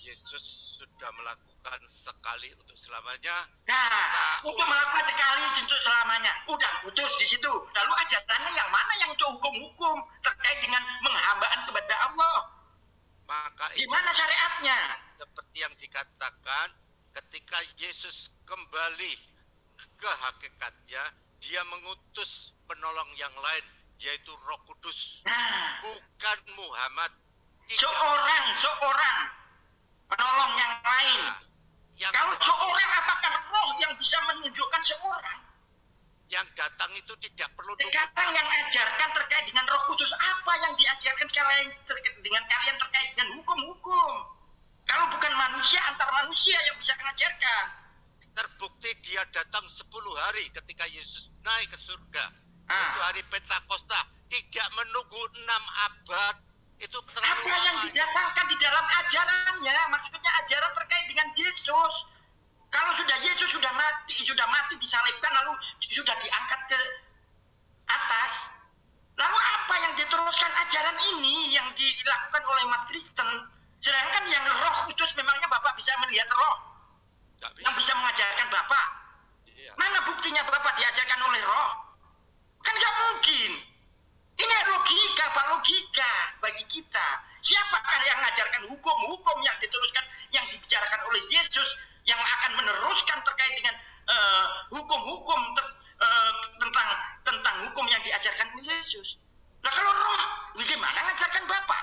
Yesus sudah melakukan sekali untuk selamanya. Nah, untuk melakukan sekali untuk selamanya, udah putus di situ. Lalu ajarannya yang mana yang untuk hukum-hukum terkait dengan penghambaan kepada Allah? Maka itu Gimana syariatnya? seperti yang dikatakan ketika Yesus kembali ke hakikatnya, dia mengutus penolong yang lain, yaitu Roh Kudus, Nah, bukan Muhammad. seorang penolong yang lain. Yang Kalau seorang, apakah roh yang bisa menunjukkan seorang? Sekarang yang ajarkan terkait dengan Roh Kudus, apa yang diajarkan dengan kalian terkait dengan hukum-hukum? Kalau bukan manusia, antar manusia yang bisa mengajarkan. Terbukti dia datang 10 hari ketika Yesus naik ke surga. Itu hari Pentakosta, tidak menunggu 6 abad. Itu terlalu Apa yang didatangkan di dalam ajarannya? Maksudnya ajaran terkait dengan Yesus. Kalau Yesus sudah mati disalibkan, lalu sudah diangkat ke atas. Lalu apa yang diteruskan ajaran ini yang dilakukan oleh umat Kristen? Sedangkan yang Roh Kudus memangnya Bapak bisa melihat Roh yang bisa mengajarkan Bapak. Iya. Mana buktinya Bapak diajarkan oleh Roh? Kan nggak mungkin. Ini logika, Pak, logika bagi kita. Siapakah yang mengajarkan hukum-hukum yang diteruskan, yang dibicarakan oleh Yesus, yang akan meneruskan terkait dengan hukum-hukum tentang hukum yang diajarkan oleh Yesus? Nah kalau Roh, bagaimana mengajarkan Bapak?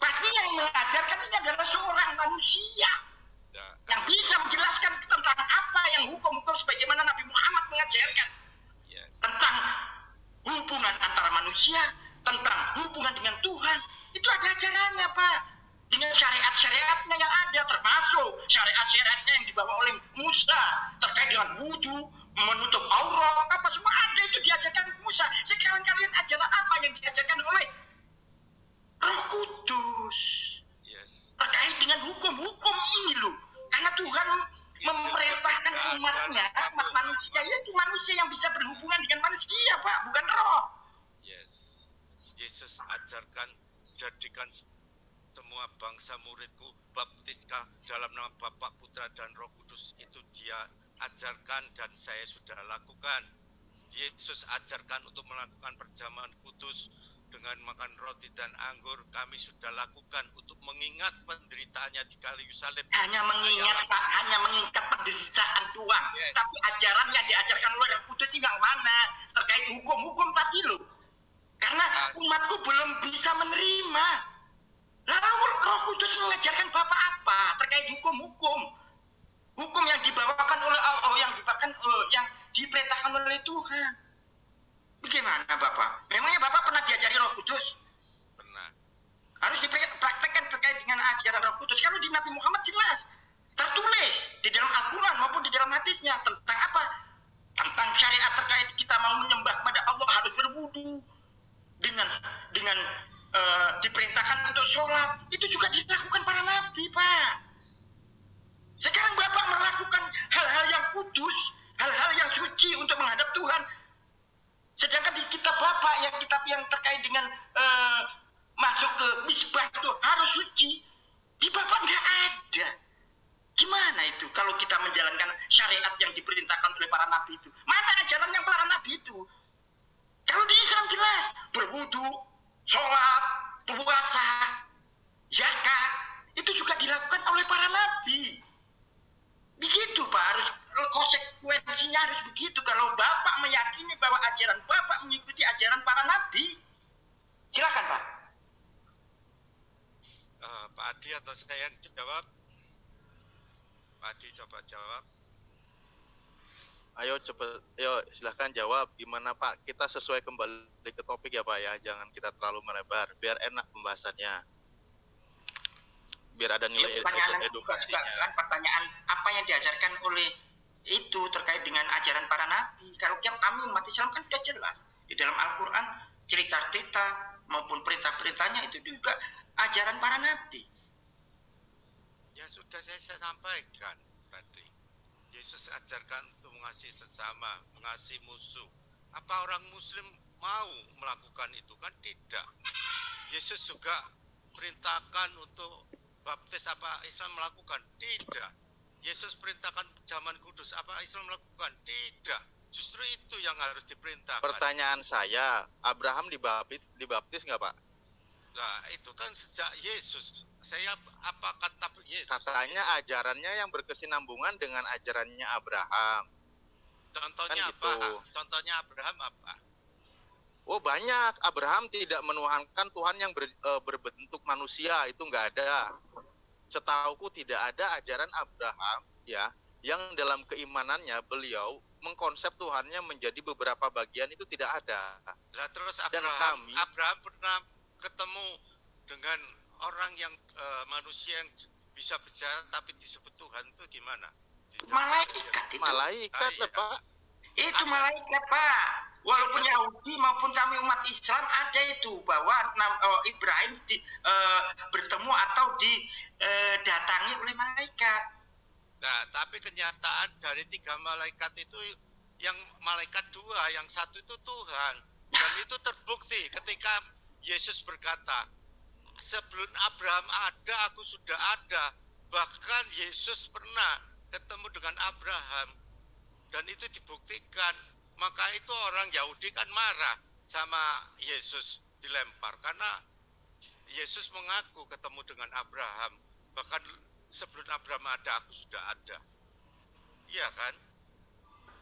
Pasti yang mengajarkan ini adalah seorang manusia yang bisa menjelaskan tentang apa yang hukum-hukum sebagaimana Nabi Muhammad mengajarkan. Tentang hubungan antara manusia, tentang hubungan dengan Tuhan, itu ada ajarannya, Pak. Dengan syariat-syariatnya yang ada, termasuk syariat-syariatnya yang dibawa oleh Musa terkait dengan wudhu, menutup aurat, apa semua ada itu diajarkan Musa. Sekarang kalian ajaran apa yang diajarkan oleh Roh Kudus? Terkait dengan hukum-hukum ini loh. Karena Tuhan memerintahkan umatnya, umat manusia, yaitu manusia yang bisa berhubungan dengan manusia, Pak, bukan roh. Yesus ajarkan, jadikan semua bangsa muridku, baptiskah dalam nama Bapa, Putra, dan Roh Kudus. Itu dia ajarkan dan saya sudah lakukan. Yesus ajarkan untuk melakukan perjamuan kudus dengan makan roti dan anggur. Kami sudah lakukan untuk mengingat penderitaannya di kayu salib. Hanya mengingat, Pak, hanya mengingat penderitaan Tuhan. Tapi ajaran yang diajarkan oleh Roh Kudus itu yang mana? Terkait hukum-hukum tadi loh. Karena umatku belum bisa menerima. Lalu Roh Kudus mengajarkan Bapak apa? Terkait hukum-hukum. Hukum yang dibawakan oleh Allah, yang diperintahkan oleh Tuhan. Bagaimana Bapak? Memangnya Bapak pernah diajari Roh Kudus? Pernah. Harus dipraktekkan terkait dengan ajaran Roh Kudus. Kalau di Nabi Muhammad jelas tertulis di dalam Al-Quran maupun di dalam hadisnya tentang apa? Tentang syariat terkait kita mau menyembah kepada Allah harus berwudu dengan diperintahkan untuk sholat. Itu juga dilakukan para nabi, Pak. Sekarang Bapak melakukan hal-hal yang kudus, hal-hal yang suci untuk menghadap Tuhan. Sedangkan di kitab Bapak, kitab yang terkait dengan masuk ke misbah itu harus suci. Di Bapak nggak ada. Gimana itu kalau kita menjalankan syariat yang diperintahkan oleh para nabi itu? Mana ajaran yang para nabi itu? Kalau di Islam jelas, berwudu, sholat, puasa, zakat, itu juga dilakukan oleh para nabi. Begitu Pak, harus konsekuensinya harus begitu. Kalau Bapak meyakini bahwa ajaran Bapak mengikuti ajaran para nabi, silakan Pak. Pak Adi atau saya yang jawab? Pak Adi coba jawab. Ayo cepet, silahkan jawab. Gimana Pak? Kita sesuai kembali ke topik ya Pak ya. Jangan kita terlalu melebar, biar enak pembahasannya. Biar ada nilai edukasinya. Pertanyaan apa yang diajarkan oleh itu terkait dengan ajaran para nabi. Kalau kami umat Islam kan sudah jelas di dalam Al-Quran cerita-cerita maupun perintah-perintahnya itu juga ajaran para nabi. Ya sudah saya sampaikan tadi. Yesus ajarkan untuk mengasihi sesama, mengasihi musuh. Apa orang Muslim mau melakukan itu? Kan tidak. Yesus juga perintahkan untuk baptis, apa Islam melakukan? Tidak. Yesus perintahkan zaman kudus, apa Islam melakukan? Tidak. Justru itu yang harus diperintahkan. Pertanyaan saya, Abraham dibaptis nggak Pak? Nah, itu kan sejak Yesus. Saya apa kata Yesus? Katanya ajarannya yang berkesinambungan dengan ajarannya Abraham. Contohnya kan apa? gitu. Contohnya Abraham apa? Oh banyak. Abraham tidak menuhankan Tuhan yang berbentuk manusia, itu nggak ada. Setauku tidak ada ajaran Abraham ya yang dalam keimanannya beliau mengkonsep Tuhannya menjadi beberapa bagian itu tidak ada. Nah, terus Dan Abraham pernah ketemu dengan orang yang manusia yang bisa bicara tapi disebut Tuhan itu gimana? Malaikat itu. Malaikat iya. Pak. Itu malaikat, Pak. Walaupun Yahudi maupun kami umat Islam ada itu bahwa Ibrahim bertemu atau didatangi oleh malaikat. Nah, tapi kenyataan dari 3 malaikat itu yang malaikat 2, yang satu itu Tuhan. Dan itu terbukti ketika Yesus berkata, sebelum Abraham ada, aku sudah ada. Bahkan Yesus pernah ketemu dengan Abraham. Dan itu dibuktikan. Maka itu orang Yahudi kan marah sama Yesus, dilempar. Karena Yesus mengaku ketemu dengan Abraham. Bahkan sebelum Abraham ada, aku sudah ada. Iya kan?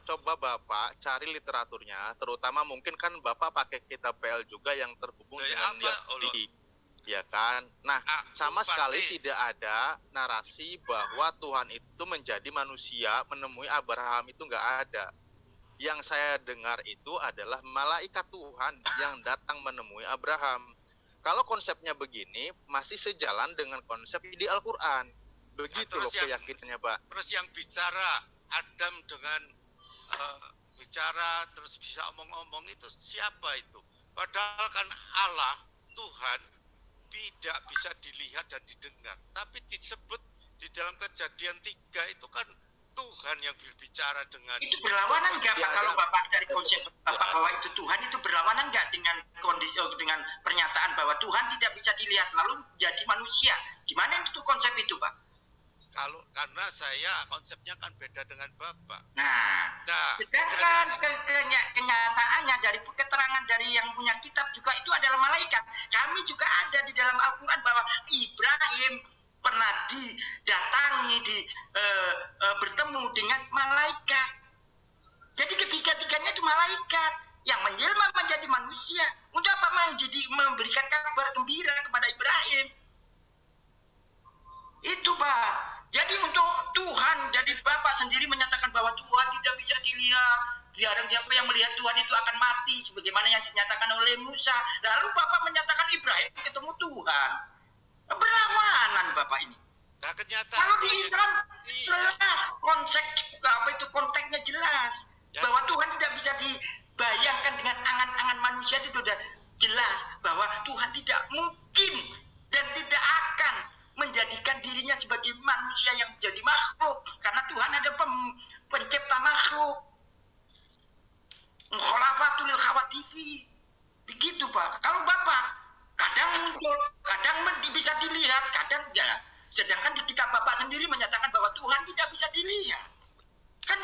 Coba Bapak cari literaturnya, terutama mungkin kan Bapak pakai kitab PL juga yang terhubung dengan Yahudi. Ya kan? Nah, sama sekali tidak ada narasi bahwa Tuhan itu menjadi manusia, menemui Abraham itu nggak ada. Yang saya dengar itu adalah malaikat Tuhan yang datang menemui Abraham. Kalau konsepnya begini, masih sejalan dengan konsep di Al-Quran. Begitu loh keyakinannya, Pak. Terus yang bicara, Adam dengan bicara terus bisa omong-omong itu siapa itu? Padahal kan Allah, Tuhan, tidak bisa dilihat dan didengar. Tapi disebut di dalam Kejadian 3 itu kan Tuhan yang berbicara dengan... Itu berlawanan nggak Pak, kalau Bapak dari konsep Bapak bahwa itu Tuhan, itu berlawanan nggak dengan kondisi, dengan pernyataan bahwa Tuhan tidak bisa dilihat lalu jadi manusia? Gimana itu konsep itu, Pak? Karena saya konsepnya kan beda dengan Bapak. Nah sedangkan kenyataannya dari keterangan dari yang punya kitab juga itu adalah malaikat. Kami juga ada di dalam Al-Quran bahwa Ibrahim pernah didatangi, bertemu dengan malaikat. Jadi ketiga-tiganya itu malaikat yang menjelma menjadi manusia. Untuk apa memberikan kabar gembira kepada Ibrahim? Itu Pak. Jadi untuk Tuhan, jadi Bapak sendiri menyatakan bahwa Tuhan tidak bisa dilihat. Barang siapa yang melihat Tuhan itu akan mati, sebagaimana yang dinyatakan oleh Musa. Lalu Bapak menyatakan Ibrahim ketemu Tuhan. Berlawanan Bapak ini. Nah, kenyataan kalau di Islam jelas konteksnya jelas bahwa Tuhan tidak bisa dibayangkan dengan angan-angan manusia. Itu sudah jelas bahwa Tuhan tidak mungkin dan tidak akan menjadikan dirinya sebagai manusia yang menjadi makhluk, karena Tuhan ada pencipta makhluk. Khulafatul khawatifi. Begitu Pak. Kalau Bapak kadang muncul, kadang bisa dilihat, kadang ya. Sedangkan di kitab Bapak sendiri menyatakan bahwa Tuhan tidak bisa dilihat. Kan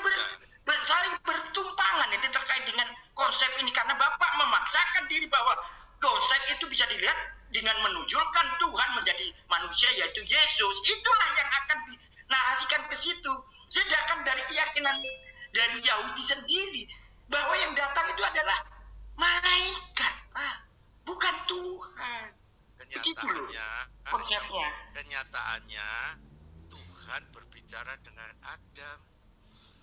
saling bertumpangan itu terkait dengan konsep ini, karena Bapak memaksakan diri bahwa konsep itu bisa dilihat dengan menunjukkan Tuhan menjadi manusia, yaitu Yesus. Itulah yang akan dinarasikan ke situ. Sedangkan dari keyakinan dari Yahudi sendiri bahwa yang datang itu adalah malaikat, Pak, bukan Tuhan. Kenyataannya Tuhan berbicara dengan Adam,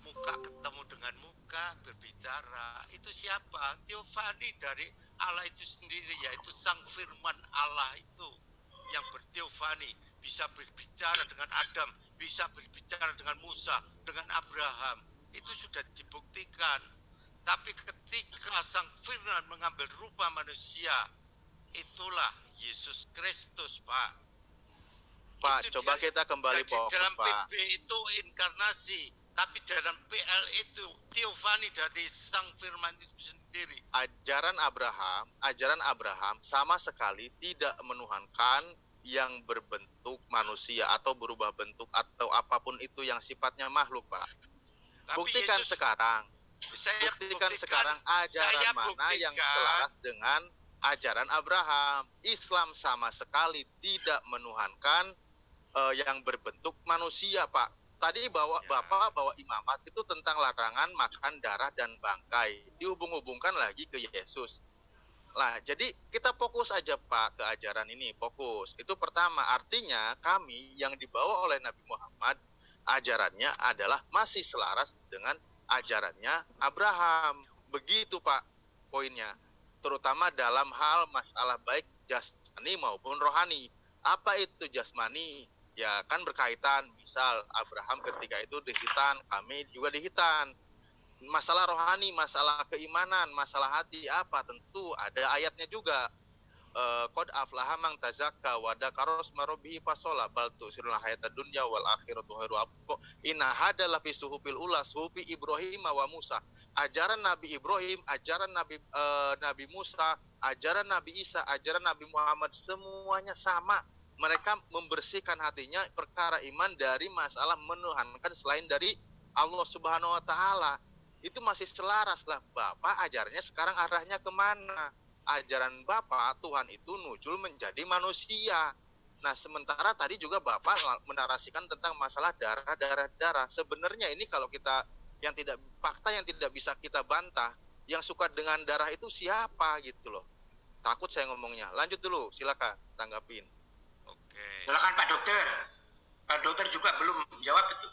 muka ketemu dengan muka, berbicara. Itu siapa? Teofani dari Allah itu sendiri, yaitu Sang Firman Allah itu yang berteofani, bisa berbicara dengan Adam, bisa berbicara dengan Musa, dengan Abraham. Itu sudah dibuktikan. Tapi ketika Sang Firman mengambil rupa manusia, itulah Yesus Kristus, Pak. Pak, itu coba kita kembali fokus, dalam Pak. PB itu inkarnasi, tapi dalam PL itu teofani dari Sang Firman itu sendiri. Ajaran Abraham sama sekali tidak menuhankan yang berbentuk manusia atau berubah bentuk atau apapun itu yang sifatnya makhluk, Pak. Tapi buktikan Yesus, sekarang ajaran mana yang selaras dengan ajaran Abraham. Islam sama sekali tidak menuhankan yang berbentuk manusia, Pak. Tadi Bapak bawa imamat itu tentang larangan makan darah dan bangkai. Dihubung-hubungkan lagi ke Yesus. Nah, jadi kita fokus aja Pak ke ajaran ini, fokus. Itu pertama, artinya kami yang dibawa oleh Nabi Muhammad ajarannya adalah masih selaras dengan ajarannya Abraham. Begitu Pak poinnya. Terutama dalam hal masalah baik jasmani maupun rohani. Apa itu jasmani? Ya kan berkaitan, misal Abraham ketika itu di Hitan, kami juga di Hitan. Masalah rohani, masalah keimanan, masalah hati apa? Tentu ada ayatnya juga. Qad aflaha man tazakka wa dzakara isma rabbih fasola bal tusirul hayatad dunya wal akhiratu khairu abqa inna hada la fi suhufil ula suhufi Ibrahim wa Musa. Ajaran Nabi Ibrahim, ajaran Nabi Musa, ajaran Nabi Isa, ajaran Nabi Muhammad semuanya sama. Mereka membersihkan hatinya perkara iman dari masalah menuhankan selain dari Allah Subhanahu wa taala. Itu masih selaras lah. Bapak ajarnya sekarang arahnya kemana? Ajaran Bapak, Tuhan itu nujul menjadi manusia. Nah, sementara tadi juga Bapak menarasikan tentang masalah darah. Sebenarnya ini kalau kita fakta yang tidak bisa kita bantah, yang suka dengan darah itu siapa gitu loh. Takut saya ngomongnya. Lanjut dulu, silakan tanggapin. Oke. Silakan Pak Dokter. Pak Dokter juga belum jawab itu.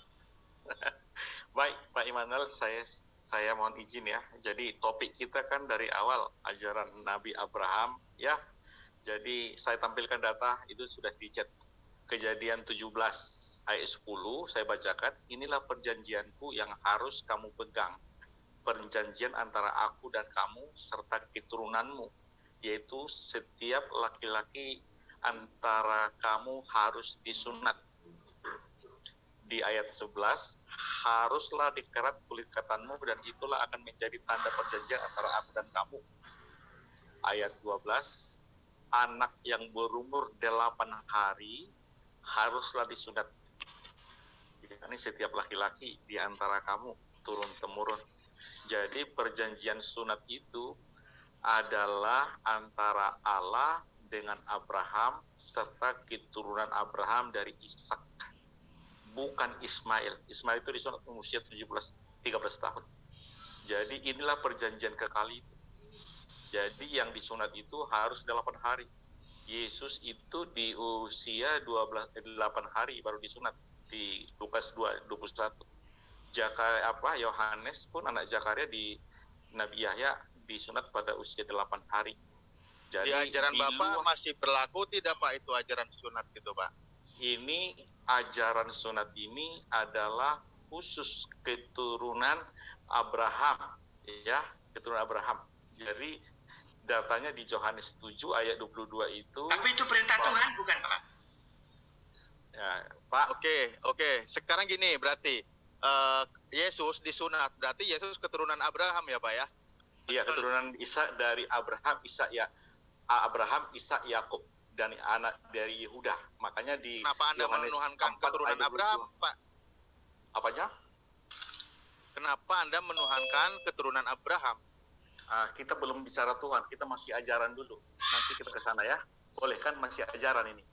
Baik, Pak Immanuel, saya mohon izin ya. Jadi topik kita kan dari awal ajaran Nabi Abraham ya. Jadi saya tampilkan data itu sudah di chat. Kejadian 17 ayat 10 saya bacakan, inilah perjanjianku yang harus kamu pegang. Perjanjian antara aku dan kamu serta keturunanmu, yaitu setiap laki-laki antara kamu harus disunat. Di ayat 11, haruslah dikerat kulit katanmu dan itulah akan menjadi tanda perjanjian antara aku dan kamu. Ayat 12, anak yang berumur 8 hari haruslah disunat. Ini setiap laki-laki di antara kamu turun-temurun. Jadi perjanjian sunat itu adalah antara Allah dengan Abraham serta keturunan Abraham dari Ishak. Bukan Ismail. Ismail itu disunat usia 13 tahun. Jadi inilah perjanjian kekal itu. Jadi yang disunat itu harus 8 hari. Yesus itu di usia 8 hari baru disunat di Lukas 2:21. Yohanes pun anak Zakaria di Nabi Yahya disunat pada usia 8 hari. Jadi di ajaran Bapak masih berlaku tidak Pak itu ajaran sunat gitu Pak? Ini ajaran sunat ini adalah khusus keturunan Abraham, ya, keturunan Abraham. Jadi datanya di Yohanes 7 ayat 22 itu. Tapi itu perintah Tuhan bukan Pak? Ya, Pak. Oke. Sekarang gini berarti Yesus disunat, berarti Yesus keturunan Abraham ya Pak ya? Iya, keturunan Ishak dari Abraham, Ishak, Yakub dan anak dari Yehuda. Makanya di Kenapa Anda Yohanes menuhankan 4, keturunan Abraham, Pak? Apanya? Kenapa Anda menuhankan keturunan Abraham? Kita belum bicara Tuhan, kita masih ajaran dulu. Nanti kita ke sana ya. Boleh kan masih ajaran ini.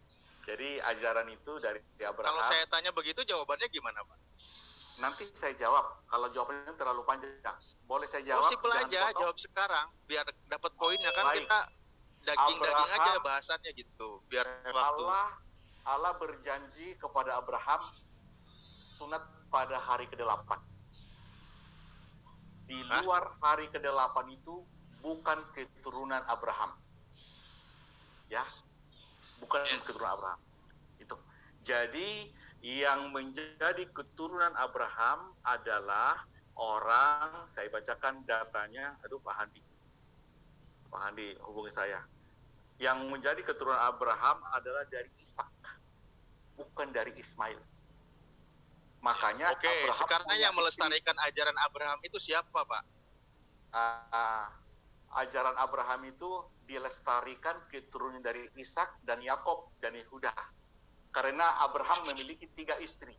Jadi ajaran itu dari Abraham. Kalau saya tanya begitu jawabannya gimana, Pak? Nanti saya jawab. Kalau jawabannya terlalu panjang, boleh saya jawab? Simpel aja, jawab sekarang biar dapat poinnya kan. Baik. Kita daging aja bahasannya gitu, biar waktu. Allah berjanji kepada Abraham sunat pada hari ke-8. Di luar hari ke-8 itu bukan keturunan Abraham. Ya. Bukan keturunan Abraham. Itu. Jadi yang menjadi keturunan Abraham adalah orang, saya bacakan datanya, Pak Handi hubungi saya. Yang menjadi keturunan Abraham adalah dari Ishak, bukan dari Ismail. Makanya Abraham sekarang yang melestarikan ajaran Abraham itu siapa, Pak? Ajaran Abraham itu dilestarikan keturunan dari Ishak dan Yakub dan Yehuda. Karena Abraham memiliki 3 istri.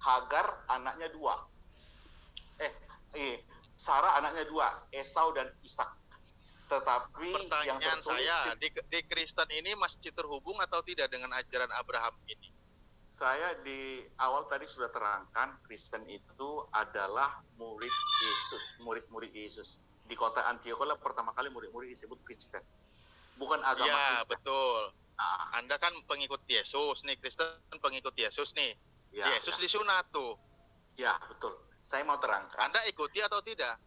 Hagar anaknya 2. Sarah anaknya 2, Esau dan Ishak. Tetapi pertanyaan saya, di Kristen ini masih terhubung atau tidak dengan ajaran Abraham ini? Saya di awal tadi sudah terangkan Kristen itu adalah murid Yesus. Di kota Antioquia pertama kali murid-murid disebut Kristen. Bukan agama Kristen. Iya, betul. Anda kan pengikut Yesus nih, Kristen pengikut Yesus nih. Ya, Yesus disunat tuh. Ya, betul. Saya mau terangkan. Anda ikuti atau tidak?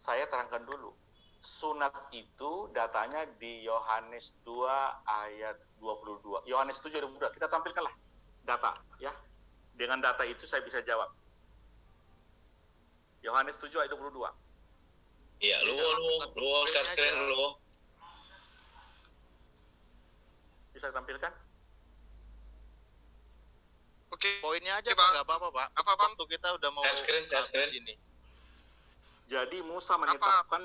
Saya terangkan dulu. Sunat itu datanya di Yohanes 2 ayat 22. Yohanes 7 ayat 22. Kita tampilkanlah data ya. Dengan data itu saya bisa jawab. Yohanes 7 ayat 22. Iya, lu share screen lu. Bisa tampilkan? Oke, poinnya aja Oke, Pak, Bang. nggak apa-apa Pak. Apa, Bang? Waktu kita udah mau Share screen. sini. Jadi Musa menetapkan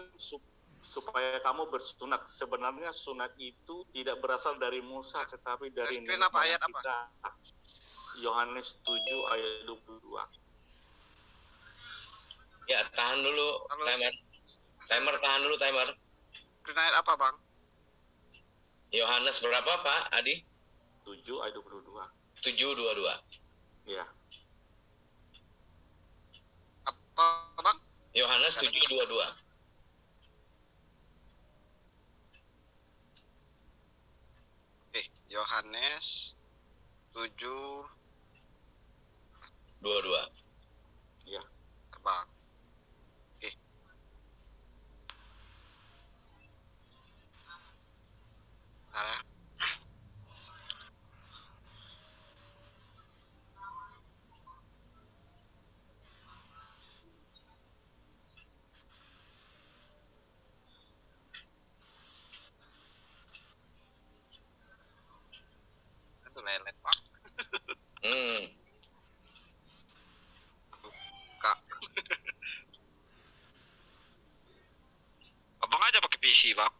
supaya kamu bersunat. Sebenarnya sunat itu tidak berasal dari Musa, tetapi dari Screen apa, ayat apa? kita. Yohanes 7 ayat 22. Ya, tahan dulu timer. Tahan dulu timer. Screen ayat apa, Bang? Yohanes berapa Pak Adi? 7 ayat 22. 7:22. Ya. Apa, Bang? Yohanes 7:22. Oke, Yohanes 7 22. Ya. Bang. Oke. Salah. Itu lelet, Pak. Kak. Abang aja pakai PC, Bang.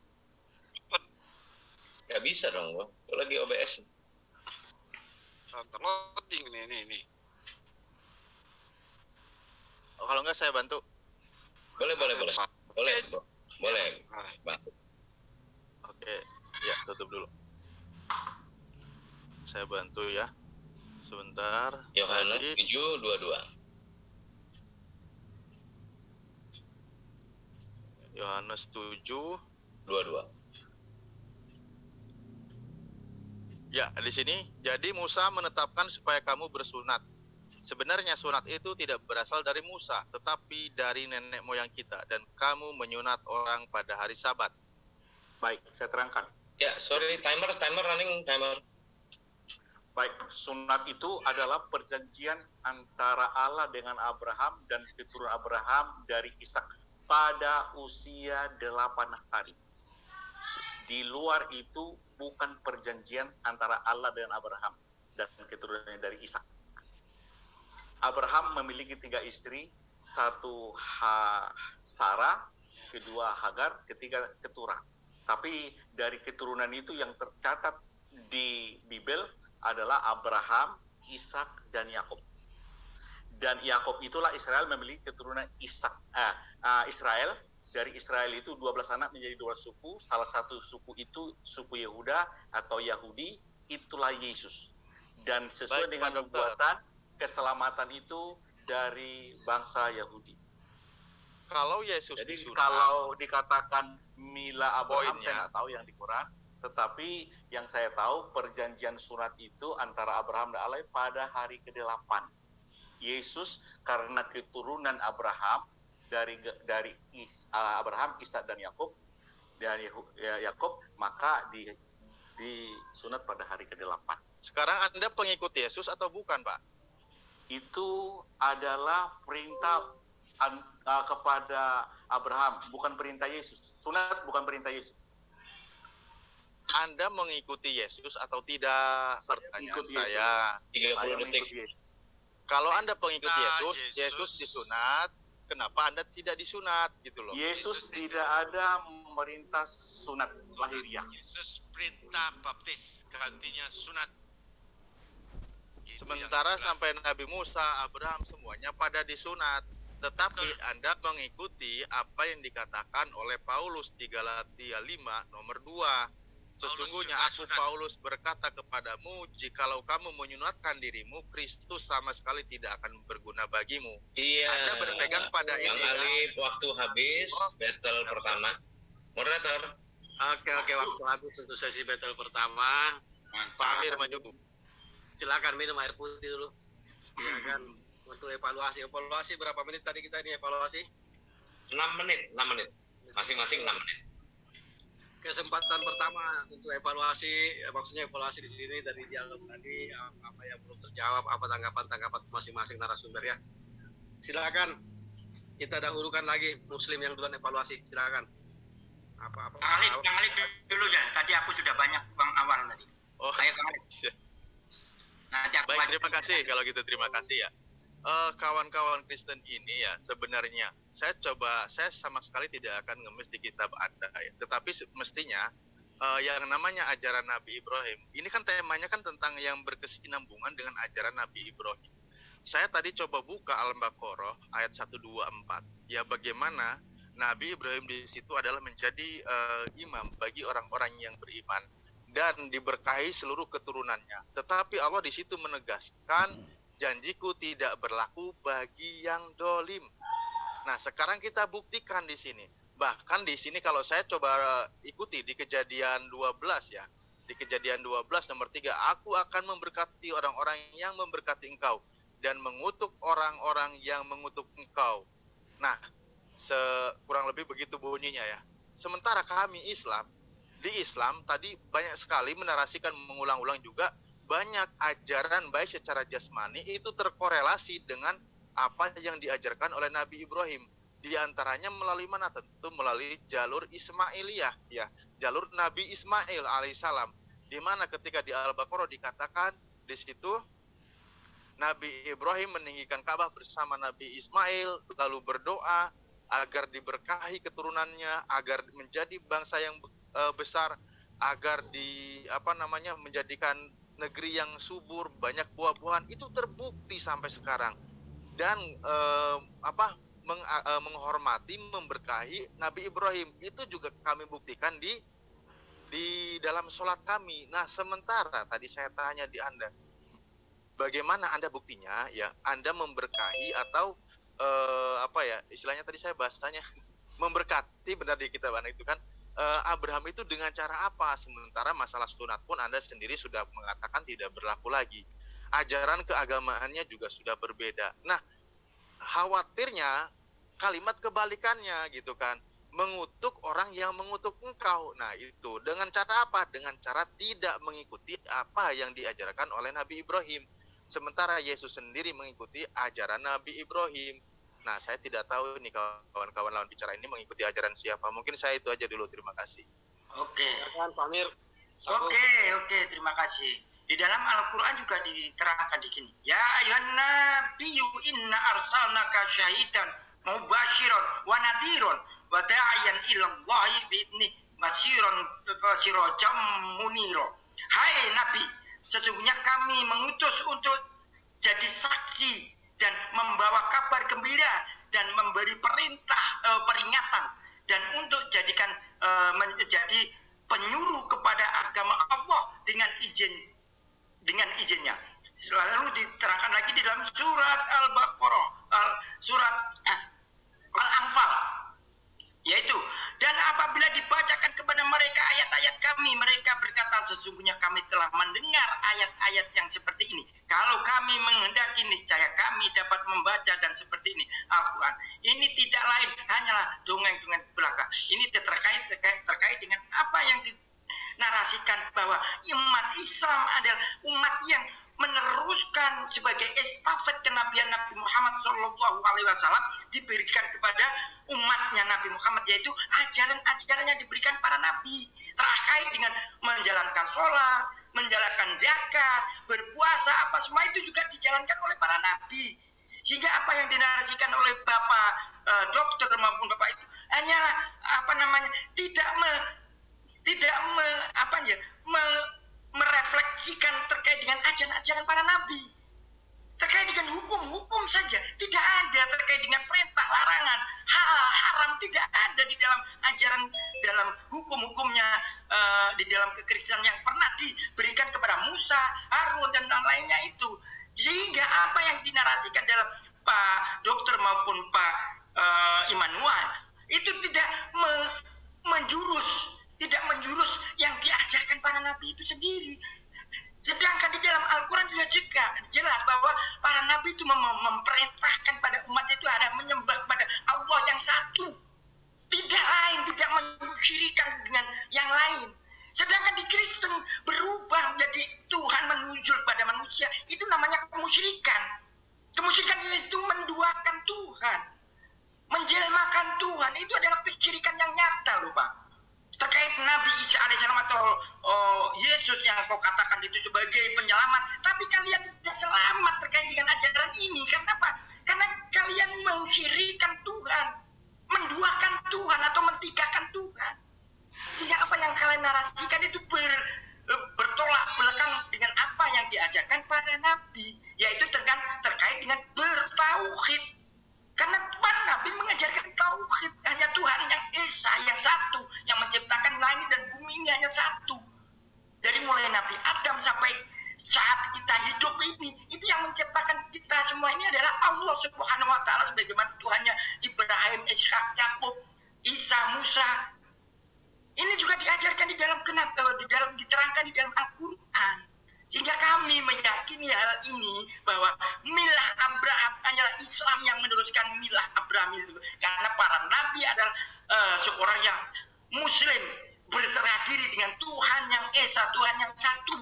Gak bisa dong Bang. Itu lagi OBS. Loading nih. Oh, kalau nggak saya bantu. Boleh. Pak. Boleh. Bang. Oke, ya tutup dulu. Saya bantu ya. Sebentar. Yohanes Tadi 7:22. Yohanes 7. 22. Ya, di sini. Jadi Musa menetapkan supaya kamu bersunat. Sebenarnya sunat itu tidak berasal dari Musa, tetapi dari nenek moyang kita. Dan kamu menyunat orang pada hari Sabat. Baik, saya terangkan. Ya, sorry timer running timer. Baik, sunat itu adalah perjanjian antara Allah dengan Abraham dan keturunan Abraham dari Ishak pada usia 8 hari. Di luar itu bukan perjanjian antara Allah dengan Abraham dan keturunannya dari Ishak. Abraham memiliki 3 istri, 1 Sarah, kedua Hagar, ketiga Keturah. Tapi dari keturunan itu yang tercatat di Bible adalah Abraham, Ishak, dan Yakub. Dan Yakub itulah Israel memiliki keturunan Israel. Dari Israel itu 12 anak menjadi 12 suku. Salah satu suku itu suku Yehuda atau Yahudi, itulah Yesus. Dan sesuai dengan nubuatan, keselamatan itu dari bangsa Yahudi. Kalau Yesus Jadi disunat, kalau dikatakan Mila Abraham, Poinnya. saya nggak tahu yang di Quran. Tetapi yang saya tahu perjanjian sunat itu antara Abraham dan Allah pada hari ke-8. Yesus karena keturunan Abraham dari Abraham, Ishak dan Yakub, maka disunat pada hari ke-8. sekarang Anda pengikut Yesus atau bukan, Pak? Itu adalah perintah kepada Abraham, bukan perintah Yesus. Sunat bukan perintah Yesus. Anda mengikuti Yesus atau tidak? Pertanyaan saya. 30 detik. Kalau Anda pengikut Nah, Yesus, Yesus disunat, kenapa Anda tidak disunat gitu loh? Yesus tidak ada memerintah sunat lahiriah. Yesus perintah baptis, gantinya sunat. Itu Sementara yang jelas. sampai Nabi Musa, Abraham semuanya pada disunat. Tetapi Anda mengikuti apa yang dikatakan oleh Paulus di Galatia 5 nomor 2. Sesungguhnya juga aku sunat. Paulus berkata kepadamu, jikalau kamu menyunatkan dirimu, Kristus sama sekali tidak akan berguna bagimu. Iya. Anda berpegang pada Bang ini, ya? Alif, waktu habis battle pertama. Moderator. Oke, waktu habis untuk sesi battle pertama. Pak Amir maju. Silakan minum air putih dulu. Ya, Dan untuk evaluasi berapa menit tadi kita ini evaluasi? 6 menit. Masing-masing 6 menit. Kesempatan pertama untuk evaluasi, maksudnya evaluasi di sini dari dialog tadi, apa yang belum terjawab, apa tanggapan masing-masing narasumber ya. Silakan, kita dahulukan lagi Muslim yang duluan evaluasi, silakan. Kang Alif dulu ya, tadi aku sudah banyak Bang awal tadi. Oh, Ayo Kang Alif. Nanti aku baik, terima kasih kalau gitu, terima kasih ya. Kawan-kawan Kristen ini ya, sebenarnya saya sama sekali tidak akan ngemis di kitab Anda ya. Tetapi mestinya yang namanya ajaran Nabi Ibrahim, ini kan temanya kan tentang yang berkesinambungan dengan ajaran Nabi Ibrahim. Saya tadi coba buka Al-Baqarah ayat 124. Ya, bagaimana Nabi Ibrahim di situ adalah menjadi imam bagi orang-orang yang beriman dan diberkahi seluruh keturunannya. Tetapi Allah di situ menegaskan, janjiku tidak berlaku bagi yang dolim. Nah, sekarang kita buktikan di sini. Bahkan di sini kalau saya coba ikuti di Kejadian 12 ya. Di Kejadian 12 nomor 3, aku akan memberkati orang-orang yang memberkati engkau dan mengutuk orang-orang yang mengutuk engkau. Nah, kurang lebih begitu bunyinya ya. Sementara kami di Islam tadi banyak sekali menarasikan, mengulang-ulang juga, banyak ajaran baik secara jasmani itu terkorelasi dengan apa yang diajarkan oleh Nabi Ibrahim. Di antaranya melalui mana? Tentu melalui jalur Ismailiyah ya, jalur Nabi Ismail alaihissalam. Di mana ketika di Al-Baqarah dikatakan di situ Nabi Ibrahim meninggikan Ka'bah bersama Nabi Ismail, lalu berdoa agar diberkahi keturunannya, agar menjadi bangsa yang besar, agar menjadikan negeri yang subur, banyak buah-buahan. Itu terbukti sampai sekarang. Dan menghormati, memberkahi Nabi Ibrahim itu juga kami buktikan di dalam sholat kami. Nah, sementara tadi saya tanya di Anda, bagaimana Anda buktinya ya? Anda memberkahi atau istilahnya tadi saya bahasanya memberkati, benar di kitab Anda itu kan, Abraham itu dengan cara apa? Sementara masalah sunat pun Anda sendiri sudah mengatakan tidak berlaku lagi. Ajaran keagamaannya juga sudah berbeda. Nah, khawatirnya kalimat kebalikannya gitu kan. Mengutuk orang yang mengutuk engkau. Nah, itu dengan cara apa? Dengan cara tidak mengikuti apa yang diajarkan oleh Nabi Ibrahim. Sementara Yesus sendiri mengikuti ajaran Nabi Ibrahim. Nah, saya tidak tahu nih kawan-kawan lawan bicara ini mengikuti ajaran siapa. Mungkin saya itu aja dulu, terima kasih. Oke. Pak Amir. Oke, terima kasih. Di dalam Al-Quran juga diterangkan di sini. Ya ayuhan nabiyyu inna arsalnaka syahidan mubasyiran wa nadhiran wa da'iyan ila Allahi bi'idnih sirajan munira. Hai Nabi, sesungguhnya kami mengutus untuk jadi saksi dan membawa kabar gembira dan memberi peringatan dan untuk jadikan menjadi penyuruh kepada agama Allah dengan izinnya. Lalu diterangkan lagi di dalam surat Al-Baqarah, surat Al-Anfal, yaitu, dan apabila dibacakan kepada mereka ayat-ayat kami, mereka berkata, sesungguhnya kami telah mendengar ayat-ayat yang seperti ini. Kalau kami menghendaki, niscaya kami dapat membaca dan seperti ini. Al-Quran ini tidak lain hanyalah dongeng-dongeng belaka. Ini terkait dengan apa yang dinarasikan bahwa umat Islam adalah umat yang meneruskan sebagai estafet kenabian Nabi Muhammad SAW diberikan kepada umatnya Nabi Muhammad, yaitu ajaran-ajaran yang diberikan para nabi terkait dengan menjalankan sholat, menjalankan zakat, berpuasa, apa semua itu juga dijalankan oleh para nabi. Sehingga apa yang dinarasikan oleh Bapak dokter maupun Bapak itu hanyalah merefleksikan terkait dengan ajaran-ajaran para nabi, terkait dengan hukum-hukum saja, tidak ada terkait dengan perintah, larangan, halal, haram, tidak ada di dalam ajaran, dalam hukum-hukumnya di dalam kekristenan yang pernah diberikan kepada Musa, Harun dan yang lainnya itu. Sehingga apa yang dinarasikan dalam Pak Dokter maupun Pak Immanuel itu tidak menjurus yang diajarkan para nabi itu sendiri. Sedangkan di dalam Al-Quran juga jelas bahwa para nabi itu memerintahkan pada umat itu ada menyembah pada Allah yang satu. Tidak lain, tidak mensyirikan dengan yang lain. Sedangkan di Kristen berubah menjadi Tuhan menunjuk pada manusia. Itu namanya kemusyrikan. Kemusyrikan itu menduakan Tuhan. Menjelmakan Tuhan. Itu adalah kesyirikan yang nyata loh Pak. Terkait Nabi Isa alaihissalam atau Yesus yang kau katakan itu sebagai penyelamat. Tapi kalian tidak selamat terkait dengan ajaran ini. Kenapa? Karena kalian mensyirikan Tuhan. Menduakan Tuhan atau mentigakan Tuhan. Sehingga apa yang kalian narasikan itu bertolak belakang dengan apa yang diajarkan para nabi, yaitu terkait dengan bertauhid. Karena para nabi mengajarkan tauhid, hanya Tuhan yang esa, yang satu, yang menciptakan langit dan bumi ini hanya satu. Dari mulai Nabi Adam sampai saat kita hidup ini, itu yang menciptakan kita semua ini adalah Allah Subhanahu wa taala sebagaimana Tuhannya Ibrahim, Ishak, Yakub, Isa, Musa. Ini juga diajarkan diterangkan di dalam Al-Quran. Sehingga kami meyakini hal ini bahwa milah Abraham hanyalah Islam yang meneruskan milah Abraham itu. Karena para nabi adalah seorang yang Muslim berserah diri dengan Tuhan yang esa, Tuhan yang satu.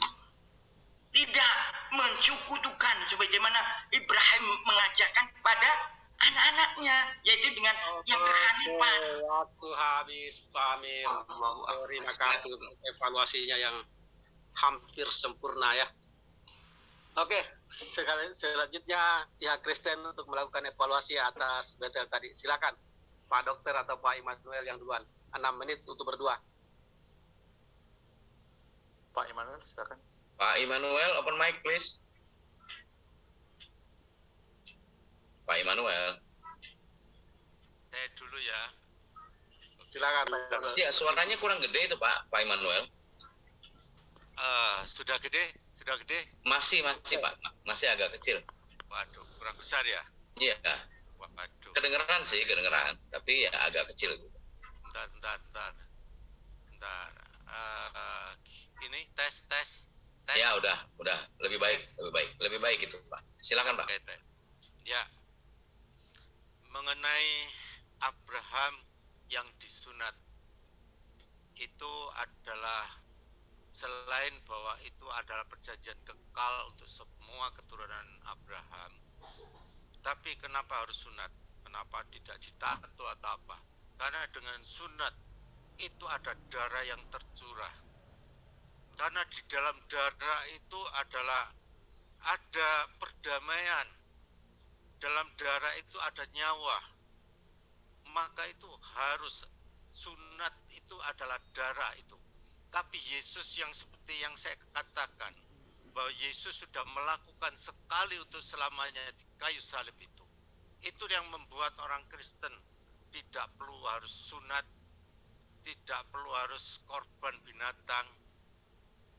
Tidak mensekutukan sebagaimana Ibrahim mengajarkan kepada anak-anaknya, yaitu dengan yang kehanifan. Waktu habis, Pak Amir. Terima kasih untuk evaluasinya yang hampir sempurna ya. Oke, selanjutnya pihak Kristen untuk melakukan evaluasi atas Betel tadi. Silakan Pak Dokter atau Pak Immanuel yang duluan. 6 menit untuk berdua. Pak Immanuel, silakan. Pak Immanuel, open mic please. Pak Immanuel. Saya dulu ya. Silakan Pak Immanuel. Ya, suaranya kurang gede itu Pak Immanuel. Sudah gede? Sudah gede? Masih Pak, masih agak kecil. Waduh, kurang besar ya? Iya. Waduh. Kedengeran, tapi ya agak kecil. Bentar. Ini tes. Ya udah lebih baik itu Pak. Silakan Pak. Oke, tes. Ya. Mengenai Abraham yang disunat, itu adalah selain bahwa itu adalah perjanjian kekal untuk semua keturunan Abraham. Tapi kenapa harus sunat? Kenapa tidak ditato atau apa? Karena dengan sunat itu ada darah yang tercurah. Karena di dalam darah itu adalah ada perdamaian. Dalam darah itu ada nyawa. Maka itu harus sunat itu adalah darah itu. Tapi Yesus yang seperti yang saya katakan, bahwa Yesus sudah melakukan sekali untuk selamanya di kayu salib itu. Itu yang membuat orang Kristen tidak perlu harus sunat, tidak perlu harus korban binatang.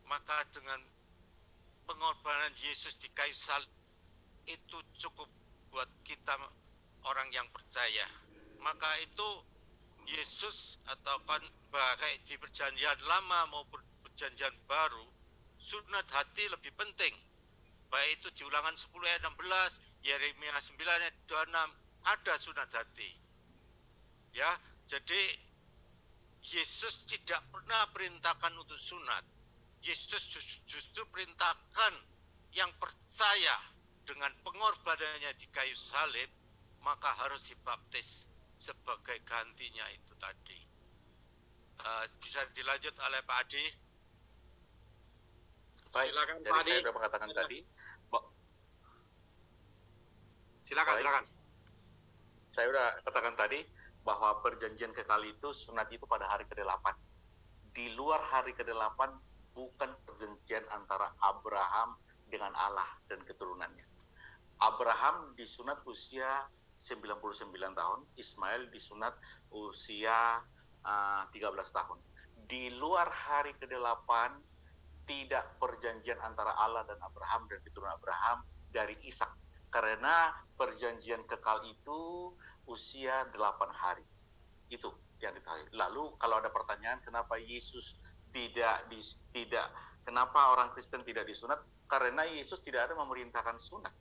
Maka dengan pengorbanan Yesus di kayu salib itu cukup buat kita orang yang percaya. Maka itu Yesus atau kan baik di perjanjian lama maupun perjanjian baru, sunat hati lebih penting. Baik itu di Ulangan 10 ayat 16, Yeremia 9 ayat 26, ada sunat hati. Ya, jadi Yesus tidak pernah perintahkan untuk sunat. Yesus justru perintahkan yang percaya dengan pengorbanannya di kayu salib, maka harus dibaptis sebagai gantinya itu tadi. Bisa dilanjut oleh Pak Adi. Baik, Silakan, jadi Pak Adi. saya sudah mengatakan tadi. Silakan. Saya sudah katakan tadi bahwa perjanjian kekal itu sunat itu pada hari ke-8. Di luar hari ke-8 bukan perjanjian antara Abraham dengan Allah dan keturunannya. Abraham disunat usia 99 tahun, Ismail disunat usia 13 tahun. Di luar hari ke-8 tidak perjanjian antara Allah dan Abraham dan keturunan Abraham dari Ishak. Karena perjanjian kekal itu usia 8 hari. Itu yang diketahui. Lalu kalau ada pertanyaan kenapa Yesus tidak Kenapa orang Kristen tidak disunat? Karena Yesus tidak ada memerintahkan sunat.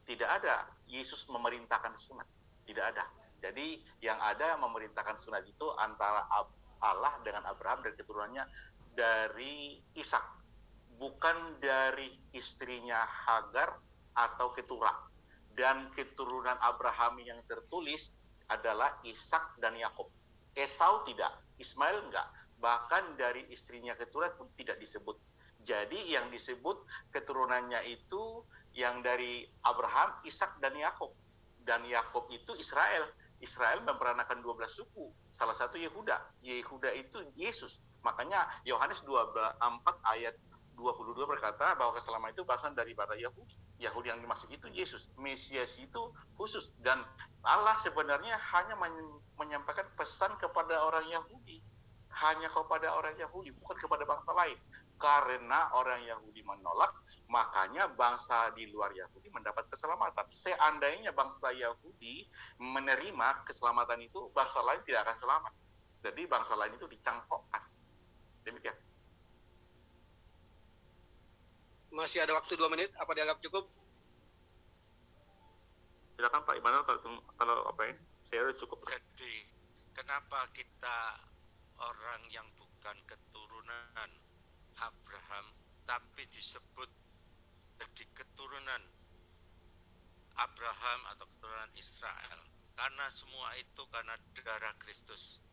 Tidak ada Yesus memerintahkan sunat. Tidak ada. Jadi yang ada memerintahkan sunat itu antara Allah dengan Abraham dan keturunannya dari Ishak. Bukan dari istrinya Hagar atau Ketura. Dan keturunan Abraham yang tertulis adalah Ishak dan Yakub. Esau tidak, Ismail enggak. Bahkan dari istrinya Ketura pun tidak disebut. Jadi yang disebut keturunannya itu yang dari Abraham, Ishak dan Yakub. Dan Yakub itu Israel. Israel memperanakan 12 suku. Salah satu Yehuda. Yehuda itu Yesus. Makanya Yohanes 4 ayat 22 berkata bahwa keselamatan itu berasal daripada Yahudi. Yahudi yang dimaksud itu Yesus. Mesias itu khusus. Dan Allah sebenarnya hanya menyampaikan pesan kepada orang Yahudi. Hanya kepada orang Yahudi, bukan kepada bangsa lain. Karena orang Yahudi menolak, makanya bangsa di luar Yahudi mendapat keselamatan. Seandainya bangsa Yahudi menerima keselamatan itu, bangsa lain tidak akan selamat. Jadi bangsa lain itu dicangkokkan. Demikian. Masih ada waktu 2 menit, apa dianggap cukup? Silakan Pak Immanuel, kalau apa ini? Saya cukup. Jadi, kenapa kita orang yang bukan keturunan Abraham, tapi disebut jadi keturunan Abraham atau keturunan Israel? Karena semua itu karena darah Kristus.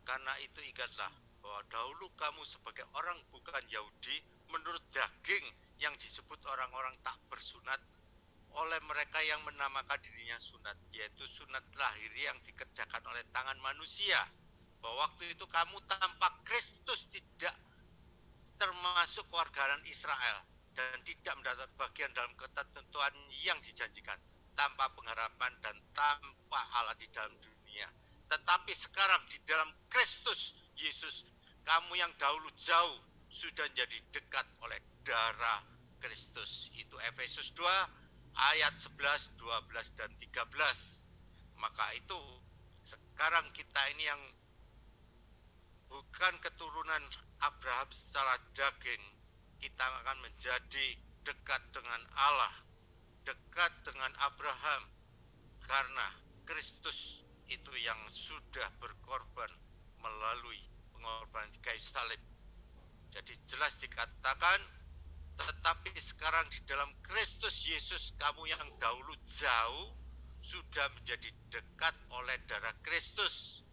Karena itu ingatlah bahwa dahulu kamu sebagai orang bukan Yahudi, menurut daging yang disebut orang-orang tak bersunat, oleh mereka yang menamakan dirinya sunat, yaitu sunat lahiriah yang dikerjakan oleh tangan manusia. Bahwa waktu itu kamu tanpa Kristus tidak termasuk kewarganegaraan Israel dan tidak mendapat bagian dalam ketentuan yang dijanjikan, tanpa pengharapan dan tanpa Allah di dalam dunia. Tetapi sekarang di dalam Kristus Yesus, kamu yang dahulu jauh sudah menjadi dekat oleh darah Kristus. Itu Efesus 2 ayat 11, 12 dan 13. Maka itu sekarang kita ini yang bukan keturunan Abraham secara daging, kita akan menjadi dekat dengan Allah, dekat dengan Abraham, karena Kristus itu yang sudah berkorban melalui pengorbanan di kayu salib. Jadi jelas dikatakan, tetapi sekarang di dalam Kristus Yesus, kamu yang dahulu jauh sudah menjadi dekat oleh darah Kristus.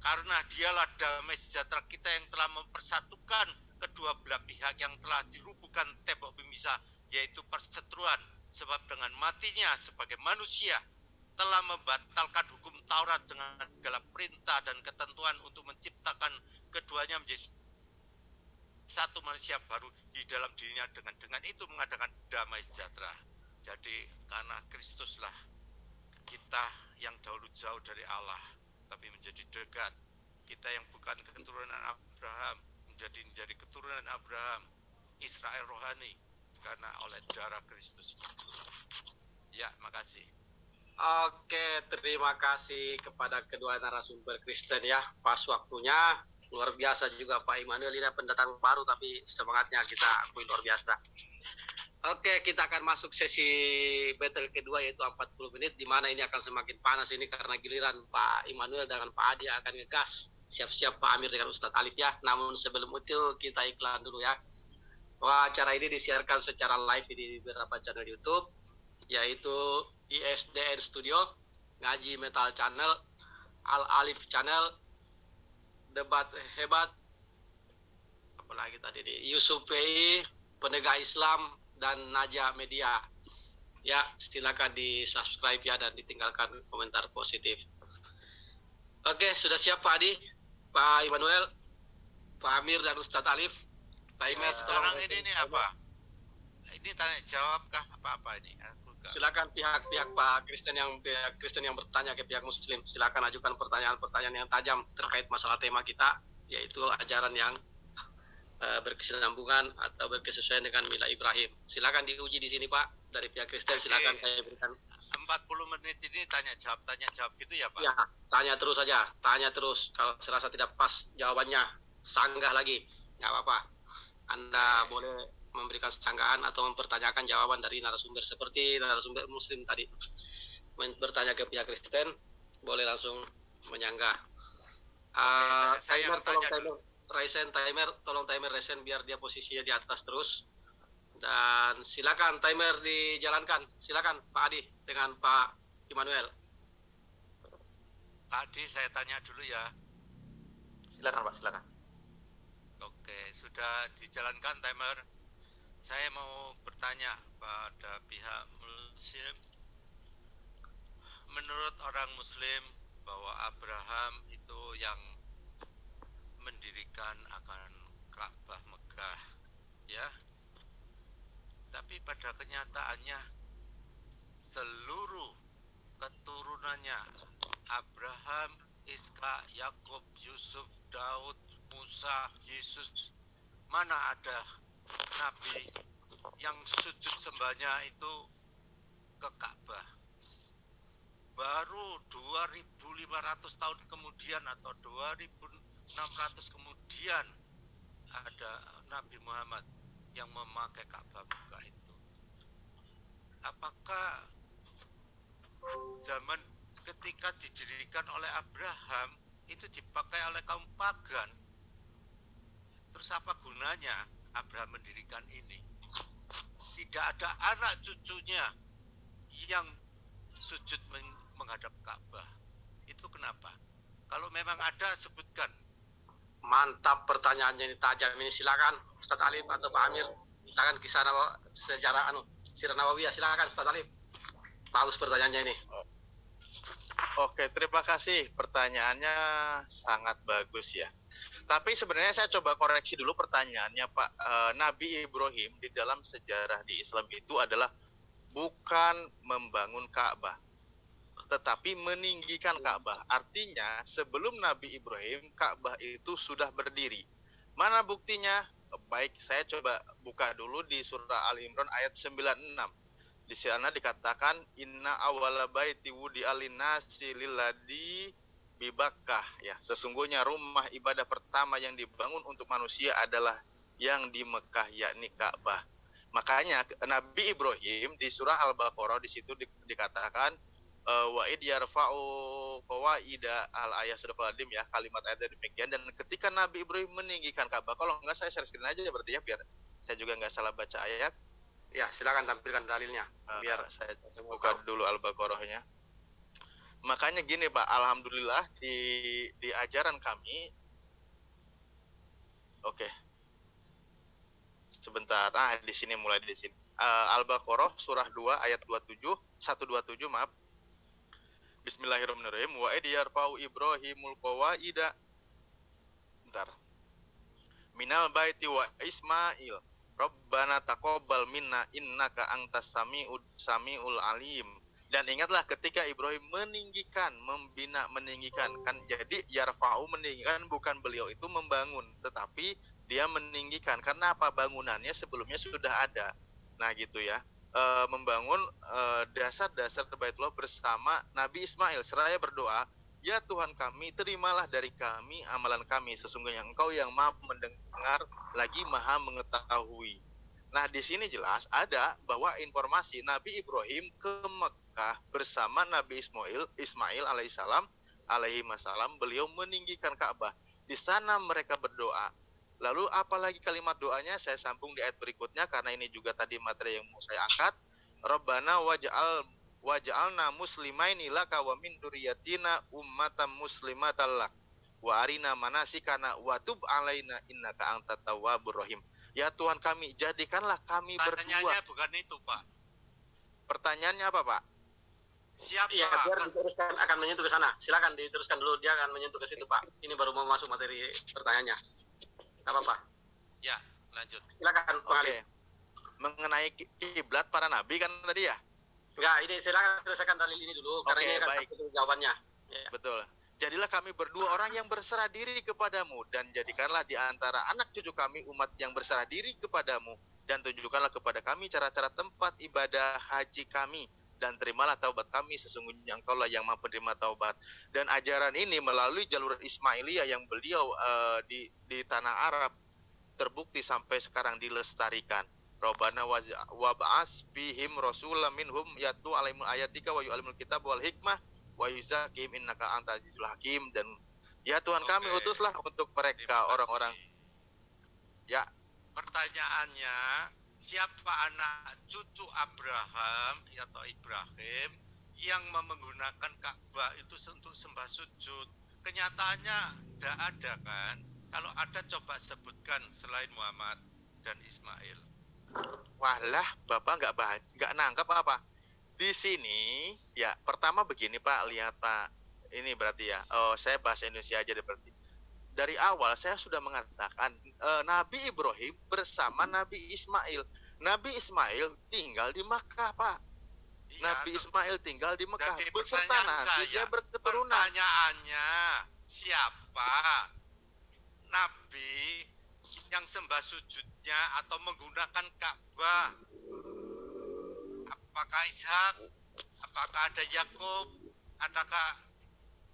Karena dialah damai sejahtera kita yang telah mempersatukan kedua belah pihak, yang telah dirubuhkan tembok pemisah, yaitu perseteruan. Sebab dengan matinya sebagai manusia telah membatalkan hukum Taurat dengan segala perintah dan ketentuan untuk menciptakan keduanya menjadi satu manusia baru di dalam dirinya, dengan itu mengadakan damai sejahtera. Jadi karena Kristuslah kita yang dahulu jauh dari Allah tapi menjadi dekat. Kita yang bukan keturunan Abraham menjadi keturunan Abraham, Israel rohani, karena oleh darah Kristus. Ya, makasih. Oke, terima kasih kepada kedua narasumber Kristen ya. Pas waktunya, luar biasa juga Pak Immanuel, ini pendatang baru tapi semangatnya kita akui luar biasa. Oke, kita akan masuk sesi battle kedua, yaitu 40 menit, di mana ini akan semakin panas ini karena giliran Pak Immanuel dengan Pak Adi akan ngegas. Siap-siap Pak Amir dengan Ustadz Alif ya. Namun sebelum itu kita iklan dulu ya. Wah, acara ini disiarkan secara live di beberapa channel YouTube, yaitu ISDN Studio, Ngaji Metal Channel, Al Alif Channel, Debat Hebat, apalagi tadi di Yusuf PI, Penegak Islam, dan Naja Media. Ya, silakan di subscribe ya dan ditinggalkan komentar positif. Oke, sudah siap Pak Adi, Pak Immanuel, Pak Amir dan Ustadz Alif. Sekarang ini apa? Ini tanya jawab kah apa ini? Silakan pihak Pak Kristen yang bertanya ke pihak Muslim, silakan ajukan pertanyaan yang tajam terkait masalah tema kita, yaitu ajaran yang berkesinambungan atau berkesesuaian dengan milah Ibrahim. Silakan diuji di sini Pak, dari pihak Kristen. Silakan saya berikan 40 menit ini tanya jawab gitu ya Pak? Ya, tanya terus saja, tanya terus. Kalau serasa tidak pas jawabannya, sanggah lagi, nggak apa-apa. Anda boleh memberikan sanggahan atau mempertanyakan jawaban dari narasumber seperti narasumber Muslim tadi bertanya ke pihak Kristen, boleh langsung menyanggah. Saya Timer, tanya dulu. tolong timer resen biar dia posisinya di atas terus. Dan silakan timer dijalankan. Silakan Pak Adi dengan Pak Immanuel. Pak Adi, saya tanya dulu ya. Silakan Pak, silakan. Oke, sudah dijalankan timer. Saya mau bertanya pada pihak Muslim. Menurut orang Muslim bahwa Abraham itu yang mendirikan akan Ka'bah Mekah, ya. Tapi pada kenyataannya seluruh keturunannya Abraham, Ishak, Yakub, Yusuf, Daud, Musa, Yesus, mana ada nabi yang sujud sembahnya itu ke Ka'bah? Baru 2500 tahun kemudian atau 2600 kemudian ada Nabi Muhammad yang memakai Ka'bah Mekah itu. Apakah zaman ketika didirikan oleh Abraham itu dipakai oleh kaum pagan? Terus apa gunanya Abraham mendirikan ini? Tidak ada anak cucunya yang sujud menghadap Ka'bah. Itu kenapa? Kalau memang ada, sebutkan. Mantap pertanyaannya ini, tajam ini. Silakan Ustadz Alim atau Pak Amir. Silakan kisah sejarah Sirah Nawawiyah. Silakan Ustadz Alim. Bagus pertanyaannya ini. Oke, terima kasih. Pertanyaannya sangat bagus ya. Tapi sebenarnya saya coba koreksi dulu pertanyaannya Pak. Nabi Ibrahim di dalam sejarah di Islam itu adalah bukan membangun Ka'bah, tetapi meninggikan Ka'bah. Artinya sebelum Nabi Ibrahim, Ka'bah itu sudah berdiri. Mana buktinya? Baik, saya coba buka dulu di surah Al-Imran ayat 96. Di sana dikatakan inna awwala baiti wudi'a linnasi lilladzi bi Bakkah, ya. Sesungguhnya rumah ibadah pertama yang dibangun untuk manusia adalah yang di Mekah, yakni Ka'bah. Makanya Nabi Ibrahim di surah Al-Baqarah di situ dikatakan wa id yarfa'u qawaida al-ayah sudah qadim, ya, kalimat ayat demikian. Dan ketika Nabi Ibrahim meninggikan Ka'bah, kalau enggak saya share screen aja berarti ya, biar saya juga enggak salah baca ayat. Ya, silakan tampilkan dalilnya biar saya buka dulu Al-Baqarahnya. Makanya gini Pak, alhamdulillah di ajaran kami. Oke. Sebentar, di sini mulai di sini. Al-Baqarah surah 2 ayat 127, maaf. Bismillahirrahmanirrahim. Wa id yarfa'u Ibrahimul qawaida. Bentar. Minal baiti wa Ismail. Rabbana taqabbal minna innaka antas samiul alim. Dan ingatlah ketika Ibrahim meninggikan, meninggikan. Kan jadi yarfa'u meninggikan, bukan beliau itu membangun, tetapi dia meninggikan. Karena apa? Bangunannya sebelumnya sudah ada. Nah gitu ya. Membangun dasar-dasar Baitullah bersama Nabi Ismail seraya berdoa, ya Tuhan kami, terimalah dari kami amalan kami, sesungguhnya Engkau yang Maha mendengar lagi Maha mengetahui. Nah di sini jelas ada bahwa informasi Nabi Ibrahim ke Mekah bersama Nabi Ismail alaihi masalam, beliau meninggikan Ka'bah. Di sana mereka berdoa. Lalu apalagi kalimat doanya saya sambung di ayat berikutnya karena ini juga tadi materi yang mau saya angkat. Rabbana waj'alna muslimaini laka wa min dzurriyyatina ummatan muslimatan lak wa arina manasikana wa tub alaina innaka antat tawwabur rahim. Ya Tuhan kami, jadikanlah kami berdua. Pertanyaannya bukan itu, Pak. Pertanyaannya apa, Pak? Siapa ya, biar diteruskan, akan menyentuh ke sana. Silakan diteruskan dulu, dia akan menyentuh ke situ, Pak. Ini baru mau masuk materi pertanyaannya. Nggak apa-apa. Ya, lanjut. Silakan, Pak Ali. Mengenai kiblat para nabi kan tadi ya? Enggak, ini silakan selesaikan dalil ini dulu. Karena ini akan satu jawabannya. Ya. Betul. Jadilah kami berdua orang yang berserah diri kepadamu, dan jadikanlah di antara anak cucu kami umat yang berserah diri kepadamu, dan tunjukkanlah kepada kami cara-cara tempat ibadah haji kami, dan terimalah taubat kami, sesungguhnya Engkau lah yang Maha penerima taubat. Dan ajaran ini melalui jalur Ismailiyah yang beliau di tanah Arab terbukti sampai sekarang dilestarikan. Rabbana wab'as fihim rasulam minhum yatlu alaihim ayatika wa yu'allimul kitab wal hikmah wa yuzakkihim innaka antal azizul hakim. Dan ya Tuhan kami utuslah untuk mereka orang-orang. Ya, pertanyaannya, siapa anak cucu Abraham atau Ibrahim yang menggunakan Ka'bah itu untuk sembah sujud? Kenyataannya tidak ada kan? Kalau ada coba sebutkan selain Muhammad dan Ismail. Walah, Bapak nggak nangkap apa? Di sini ya pertama begini Pak, lihat Pak. Ini berarti ya. Oh, saya bahasa Indonesia aja deh berarti. Dari awal saya sudah mengatakan Nabi Ibrahim bersama Nabi Ismail. Nabi Ismail tinggal di Makkah, Pak. Iya, Nabi Ismail tinggal di Mekah. Jadi Beserta nanti dia berketurunan. Pertanyaannya, siapa Nabi yang sembah sujudnya atau menggunakan Ka'bah? Apakah Ishak? Apakah ada Yakub? Adakah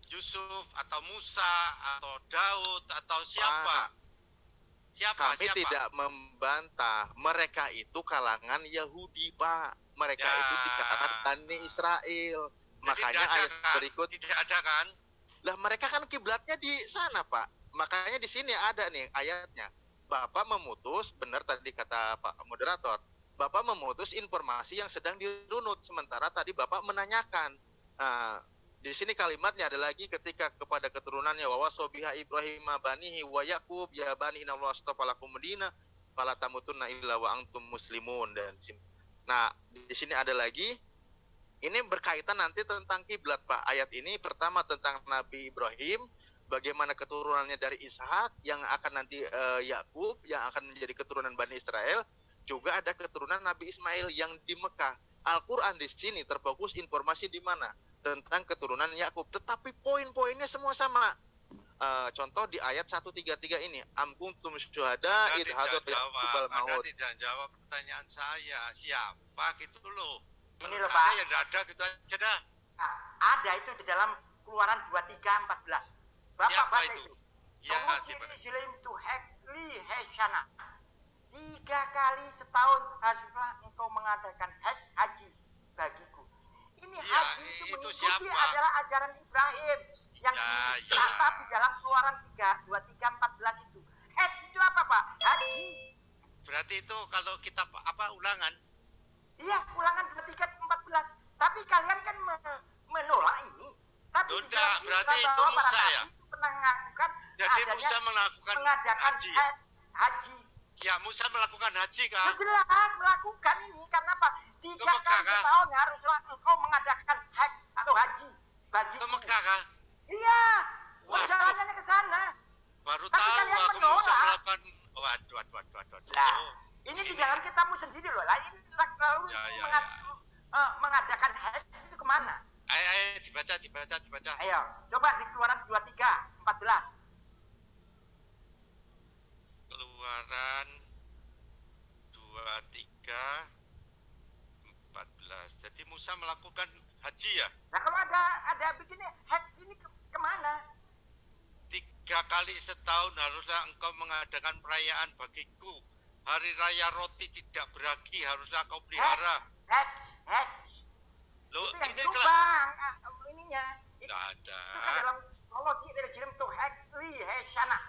Yusuf atau Musa atau Daud atau siapa? Kami tidak membantah. Mereka itu kalangan Yahudi, Pak. Mereka itu di kalangan Bani Israel. Makanya ayat berikut tidak ada kan? Lah mereka kan kiblatnya di sana, Pak. Makanya di sini ada nih ayatnya. Bapak memutus, benar tadi kata Pak moderator. Bapak memutus informasi yang sedang dirunut, sementara tadi Bapak menanyakan. Nah, di sini kalimatnya ada lagi ketika kepada keturunannya wa wasobiha Ibrahim banihi wa Yaqub ya bani innallaha astafa lakum Madinah fala tamutunna illa wa antum muslimun. Dan nah, di sini ada lagi ini berkaitan nanti tentang kiblat, Pak. Ayat ini pertama tentang Nabi Ibrahim, bagaimana keturunannya dari Ishak yang akan nanti Yakub yang akan menjadi keturunan Bani Israel, juga ada keturunan Nabi Ismail yang di Mekah. Al-Qur'an di sini terfokus informasi di mana? Tentang keturunan Yakub, tetapi poin-poinnya semua sama. Contoh di ayat 133 ini, am kuntum syuhada id hadar yaqubal maut. Anda tidak jawab pertanyaan saya, siapa gitu loh. Ini loh Pak. Yang ada gitu aja dah. Ada itu di dalam Keluaran 23:14. Bapak Siapa baca itu? itu. Ya, Muslim tu hekli heshana. 3 kali setahun Rasulullah engkau mengadakan haji bagiku. Ini haji itu mengikuti siapa? adalah ajaran Ibrahim yang dicatat di dalam Keluaran 23:14 itu. Haji itu apa Pak? Haji. Berarti itu kalau kita ulangan. Iya, Ulangan 23:14. Tapi kalian kan menolak ini. Tapi tidak, berarti itu Musa ya? Pernah melakukan jadi Musa mengadakan haji. Ya, Musa melakukan haji kan? Jelas melakukan ini karena apa? 3 kali setahun haruslah engkau mengadakan haji bagi ke Mekah kan? Iya. Perjalanannya ke sana. Baru tapi tahu kalian aku menolak. Musa melakukan. Waduh. Nah, ini di dalam kitabmu sendiri loh. Lah ini lalu mengadakan haji itu kemana? Ayo dibaca. Ayo, coba di Keluaran 23:14. Keluaran 23:14. Jadi Musa melakukan haji ya? Nah kalau ada begini haji ini kemana? 3 kali setahun haruslah engkau mengadakan perayaan bagiku. Hari raya roti tidak beragi haruslah kau pelihara. Loh, itu yang ini Subang ininya. Tidak ada. Itu kan dalam solusi dari Jirim tuh heshana.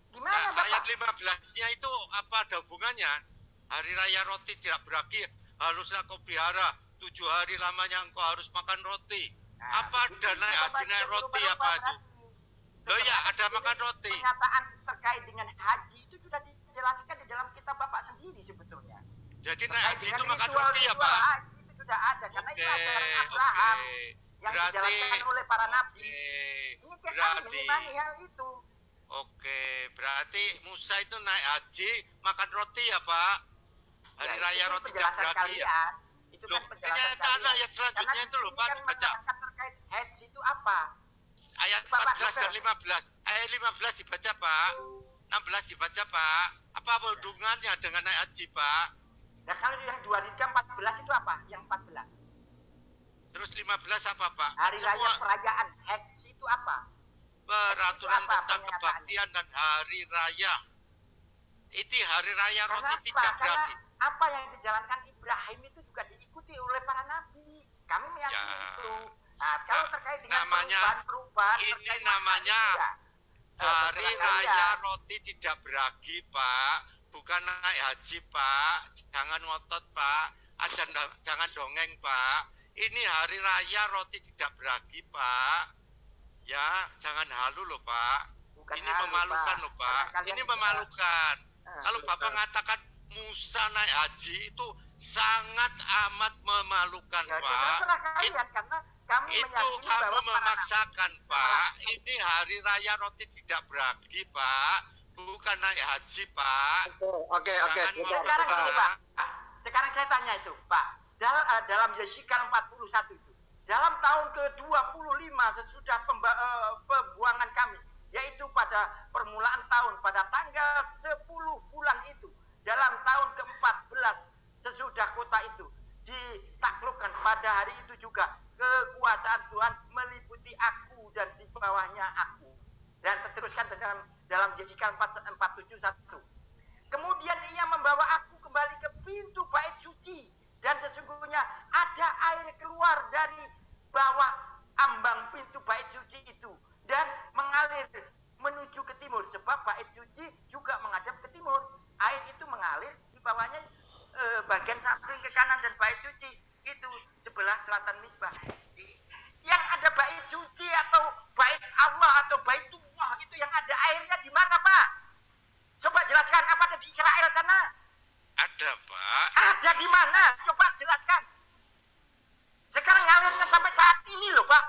Gimana nah, Bapak? Ayat 15-nya itu apa ada hubungannya? Hari raya roti tidak beragi haruslah kau pelihara. 7 hari lamanya engkau harus makan roti. Nah, apa ada naik haji naik roti apa itu? Loh ya, ada makan roti. Pernyataan terkait dengan haji itu sudah dijelaskan di dalam kitab Bapak sendiri sebetulnya. Jadi naik haji itu makan roti ya Pak? Haji itu sudah ada karena itu ajaran Abraham yang dijalankan oleh para nabi. Ini kita mengimani hal itu. Oke, berarti Musa itu naik haji makan roti ya Pak? Hari raya roti tidak beragi ya? Itu kan penjelasan kalian. Ayat selanjutnya itu loh Pak, dibaca. Terkait haji itu apa? Ayat 14 dan 15. Ayat 15 dibaca Pak. 16 dibaca Pak. Apa hubungannya dengan naik haji Pak? Nah kalau yang 23:14 itu apa? Yang 14. Terus 15 apa Pak? Hari raya perayaan haji itu apa? Peraturan tentang kebaktian dan hari raya. Itu hari raya Karena roti apa? tidak Karena beragi. apa yang dijalankan Ibrahim itu juga diikuti oleh para nabi. Kami meyakini Ya. itu. Nah, kalau terkait dengan Namanya- perubahan ini terkait namanya makna itu ya, Hari terserah raya kalian. roti tidak beragi, Pak. Bukan naik haji, Pak. Jangan ngotot, Pak. Jangan dongeng, Pak. Ini hari raya roti tidak beragi, Pak. Ya, jangan halu loh, Pak. Bukan Ini halu, memalukan Pak. loh, Pak. Karena kalian Ini juga- memalukan. Eh, Kalau Bapak mengatakan Musa naik haji itu sangat amat memalukan, ya, Pak. terserah kalian karena kami Itu meyakini kamu bahwa para memaksakan, Pak. Ini hari raya roti tidak beragi, Pak. Bukan naik haji, Pak. Oke, Jangan sebentar. Sekarang Pak. gini, Pak. Sekarang saya tanya itu, Pak. Dalam Yeskiel 41 itu, dalam tahun ke-25 sesudah pembuangan kami, yaitu pada permulaan tahun, pada tanggal 10 bulan itu, dalam tahun ke-14 sesudah kota itu ditaklukkan, pada hari itu juga kekuasaan Tuhan meliputi aku dan di bawahnya aku. Dan terteruskan dalam Yeskiel 47:1. Kemudian ia membawa aku kembali ke pintu bait suci, dan sesungguhnya ada air keluar dari bawah ambang pintu bait suci itu dan mengalir menuju ke timur, sebab bait suci juga menghadap ke timur. Air itu mengalir di bawahnya bagian samping ke kanan, dan bait suci itu sebelah selatan misbah. Yang ada bait suci atau bait Allah atau baitullah itu yang ada airnya di mana, Pak? Coba jelaskan, apa ada di Israel sana? Ada, Pak. Ada di mana? Coba jelaskan. Sekarang ngalirnya sampai saat ini loh, Pak.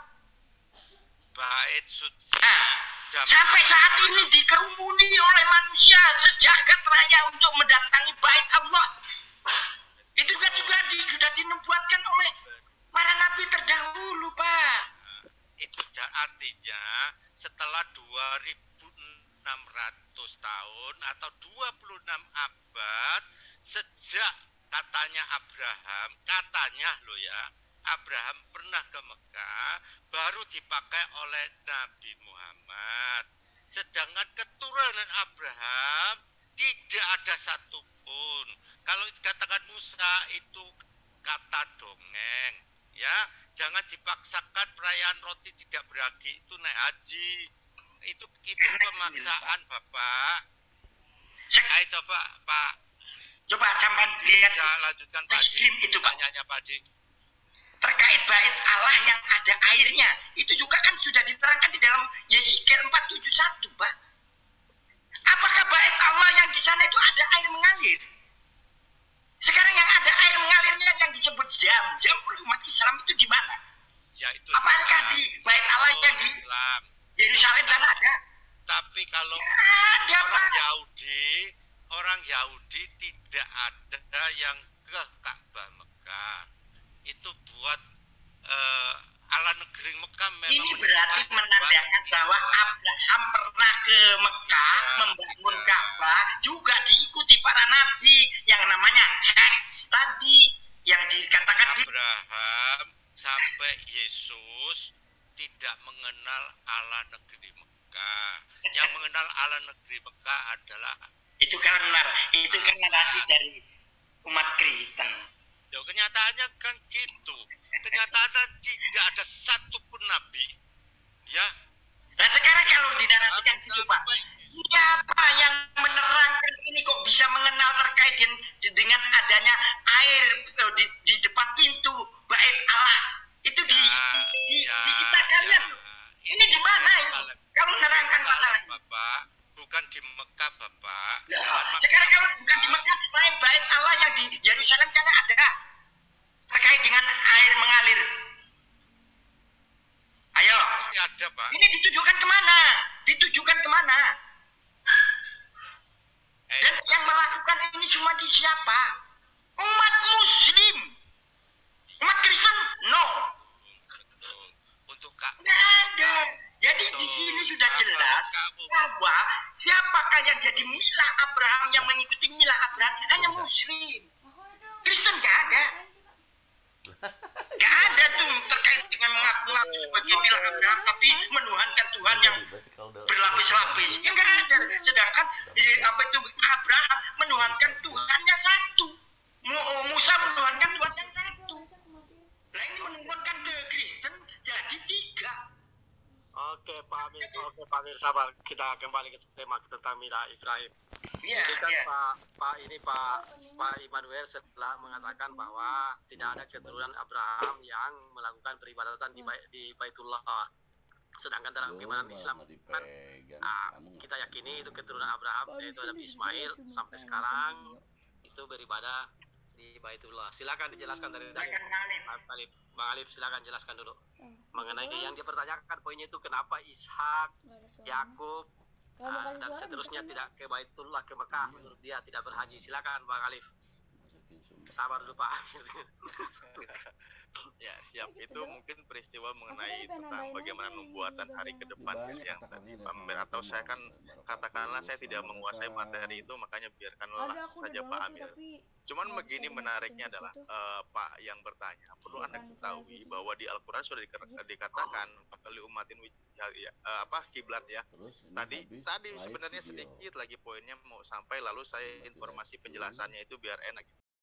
Bait suci. Nah, sampai saat ini dikerumuni oleh manusia sejagat raya untuk mendatangi bait Allah. Itu kan juga sudah dinubuatkan oleh para nabi terdahulu, Pak. Itu artinya setelah 2600 tahun atau 26 abad sejak katanya loh ya, Abraham pernah ke Mekah, baru dipakai oleh Nabi Muhammad. Sedangkan keturunan Abraham tidak ada satupun. Kalau dikatakan Musa itu kata dongeng, ya, jangan dipaksakan perayaan roti tidak beragi itu naik haji. Itu pemaksaan, Bapak. Ayo coba, Pak. Coba sampai lihat Bisa lanjutkan, Pak Muslim Dik. itu, Pak. Pertanyaannya, Pak Dik. Terkait bait Allah yang ada airnya, itu juga kan sudah diterangkan di dalam Yeskiel 471, Pak. Apakah bait Allah yang di sana itu ada air mengalir? Sekarang yang ada air mengalirnya yang disebut jam oleh umat Islam itu di mana? Ya itu. Apakah di bait Allah yang di Islam? Yerusalem sana ada? Tapi kalau Ada, Pak. orang Yahudi tidak ada yang ke Ka'bah Mekah. Itu buat ala negeri Mekah memang Ini berarti menandakan bahwa Abraham pernah ke Mekah membangun Ka'bah, juga diikuti para nabi yang namanya Hajj tadi yang dikatakan di Abraham sampai Yesus tidak mengenal ala negeri Mekah. Yang mengenal ala negeri Mekah adalah itu kan narasi dari umat Kristen. ya, kenyataannya kan gitu. Kenyataannya tidak ada satupun nabi, ya. Nah sekarang kalau dinarasikan gitu, Pak, siapa yang menerangkan ini kok bisa mengenal terkait dengan adanya air di depan pintu bait Allah itu di kita kalian loh. Ini di mana ini? Kalau menerangkan masalah ini. Bapak, bukan di Mekah, Bapak. Nah, sekarang kalau bukan di Mekah, lain bait Allah yang di Yerusalem kan ada terkait dengan air mengalir. Ayo. Pasti ada, Pak. Ini ditujukan kemana? Ditujukan kemana? Dan yang melakukan ini semua itu siapa? Umat Muslim. Umat Kristen? No. Betul. Untuk Kak. Nggak ada. Jadi di sini sudah jelas bahwa siapakah yang jadi milah Abraham, yang mengikuti milah Abraham hanya Muslim. Kristen nggak ada. Nggak ada tuh terkait dengan mengaku-ngaku sebagai milah Abraham tapi menuhankan Tuhan yang berlapis-lapis. Ya nggak ada Sedangkan apa itu Abraham menuhankan Tuhannya satu. Musa menuhankan Tuhan yang satu. Nah ini menuhankan ke Kristen jadi tiga. Oke Pak Amir, sabar. Kita kembali ke tema tentang Mila Ibrahim. Iya, Jadi kan iya. Pak Immanuel setelah mengatakan bahwa tidak ada keturunan Abraham yang melakukan peribadatan di Baitullah. Sedangkan dalam keimanan Islam kan kita yakini itu keturunan Abraham, yaitu Nabi Ismail sampai sekarang itu beribadah di Baitullah. Silakan dijelaskan dari tadi. Bang Alif, silakan jelaskan dulu mengenai yang dia pertanyakan poinnya itu kenapa Ishak, Yakub dan seterusnya tidak ke Baitullah, ke Mekah. Menurut dia tidak berhaji. Silakan Bang Alif. Sabar dulu Pak. Ya, siap. Itu mungkin peristiwa mengenai tentang bagaimana nubuatan hari ke depan yang tadi Pak Amir, atau saya kan katakanlah saya tidak menguasai materi itu, makanya biarkanlah saja Pak Amir. Cuman begini menariknya adalah Pak yang bertanya, perlu Anda ketahui bahwa di Al-Qur'an sudah dikatakan kali umatin kiblat ya. Tadi sebenarnya sedikit lagi poinnya mau sampai, lalu saya informasi penjelasannya itu biar enak gitu.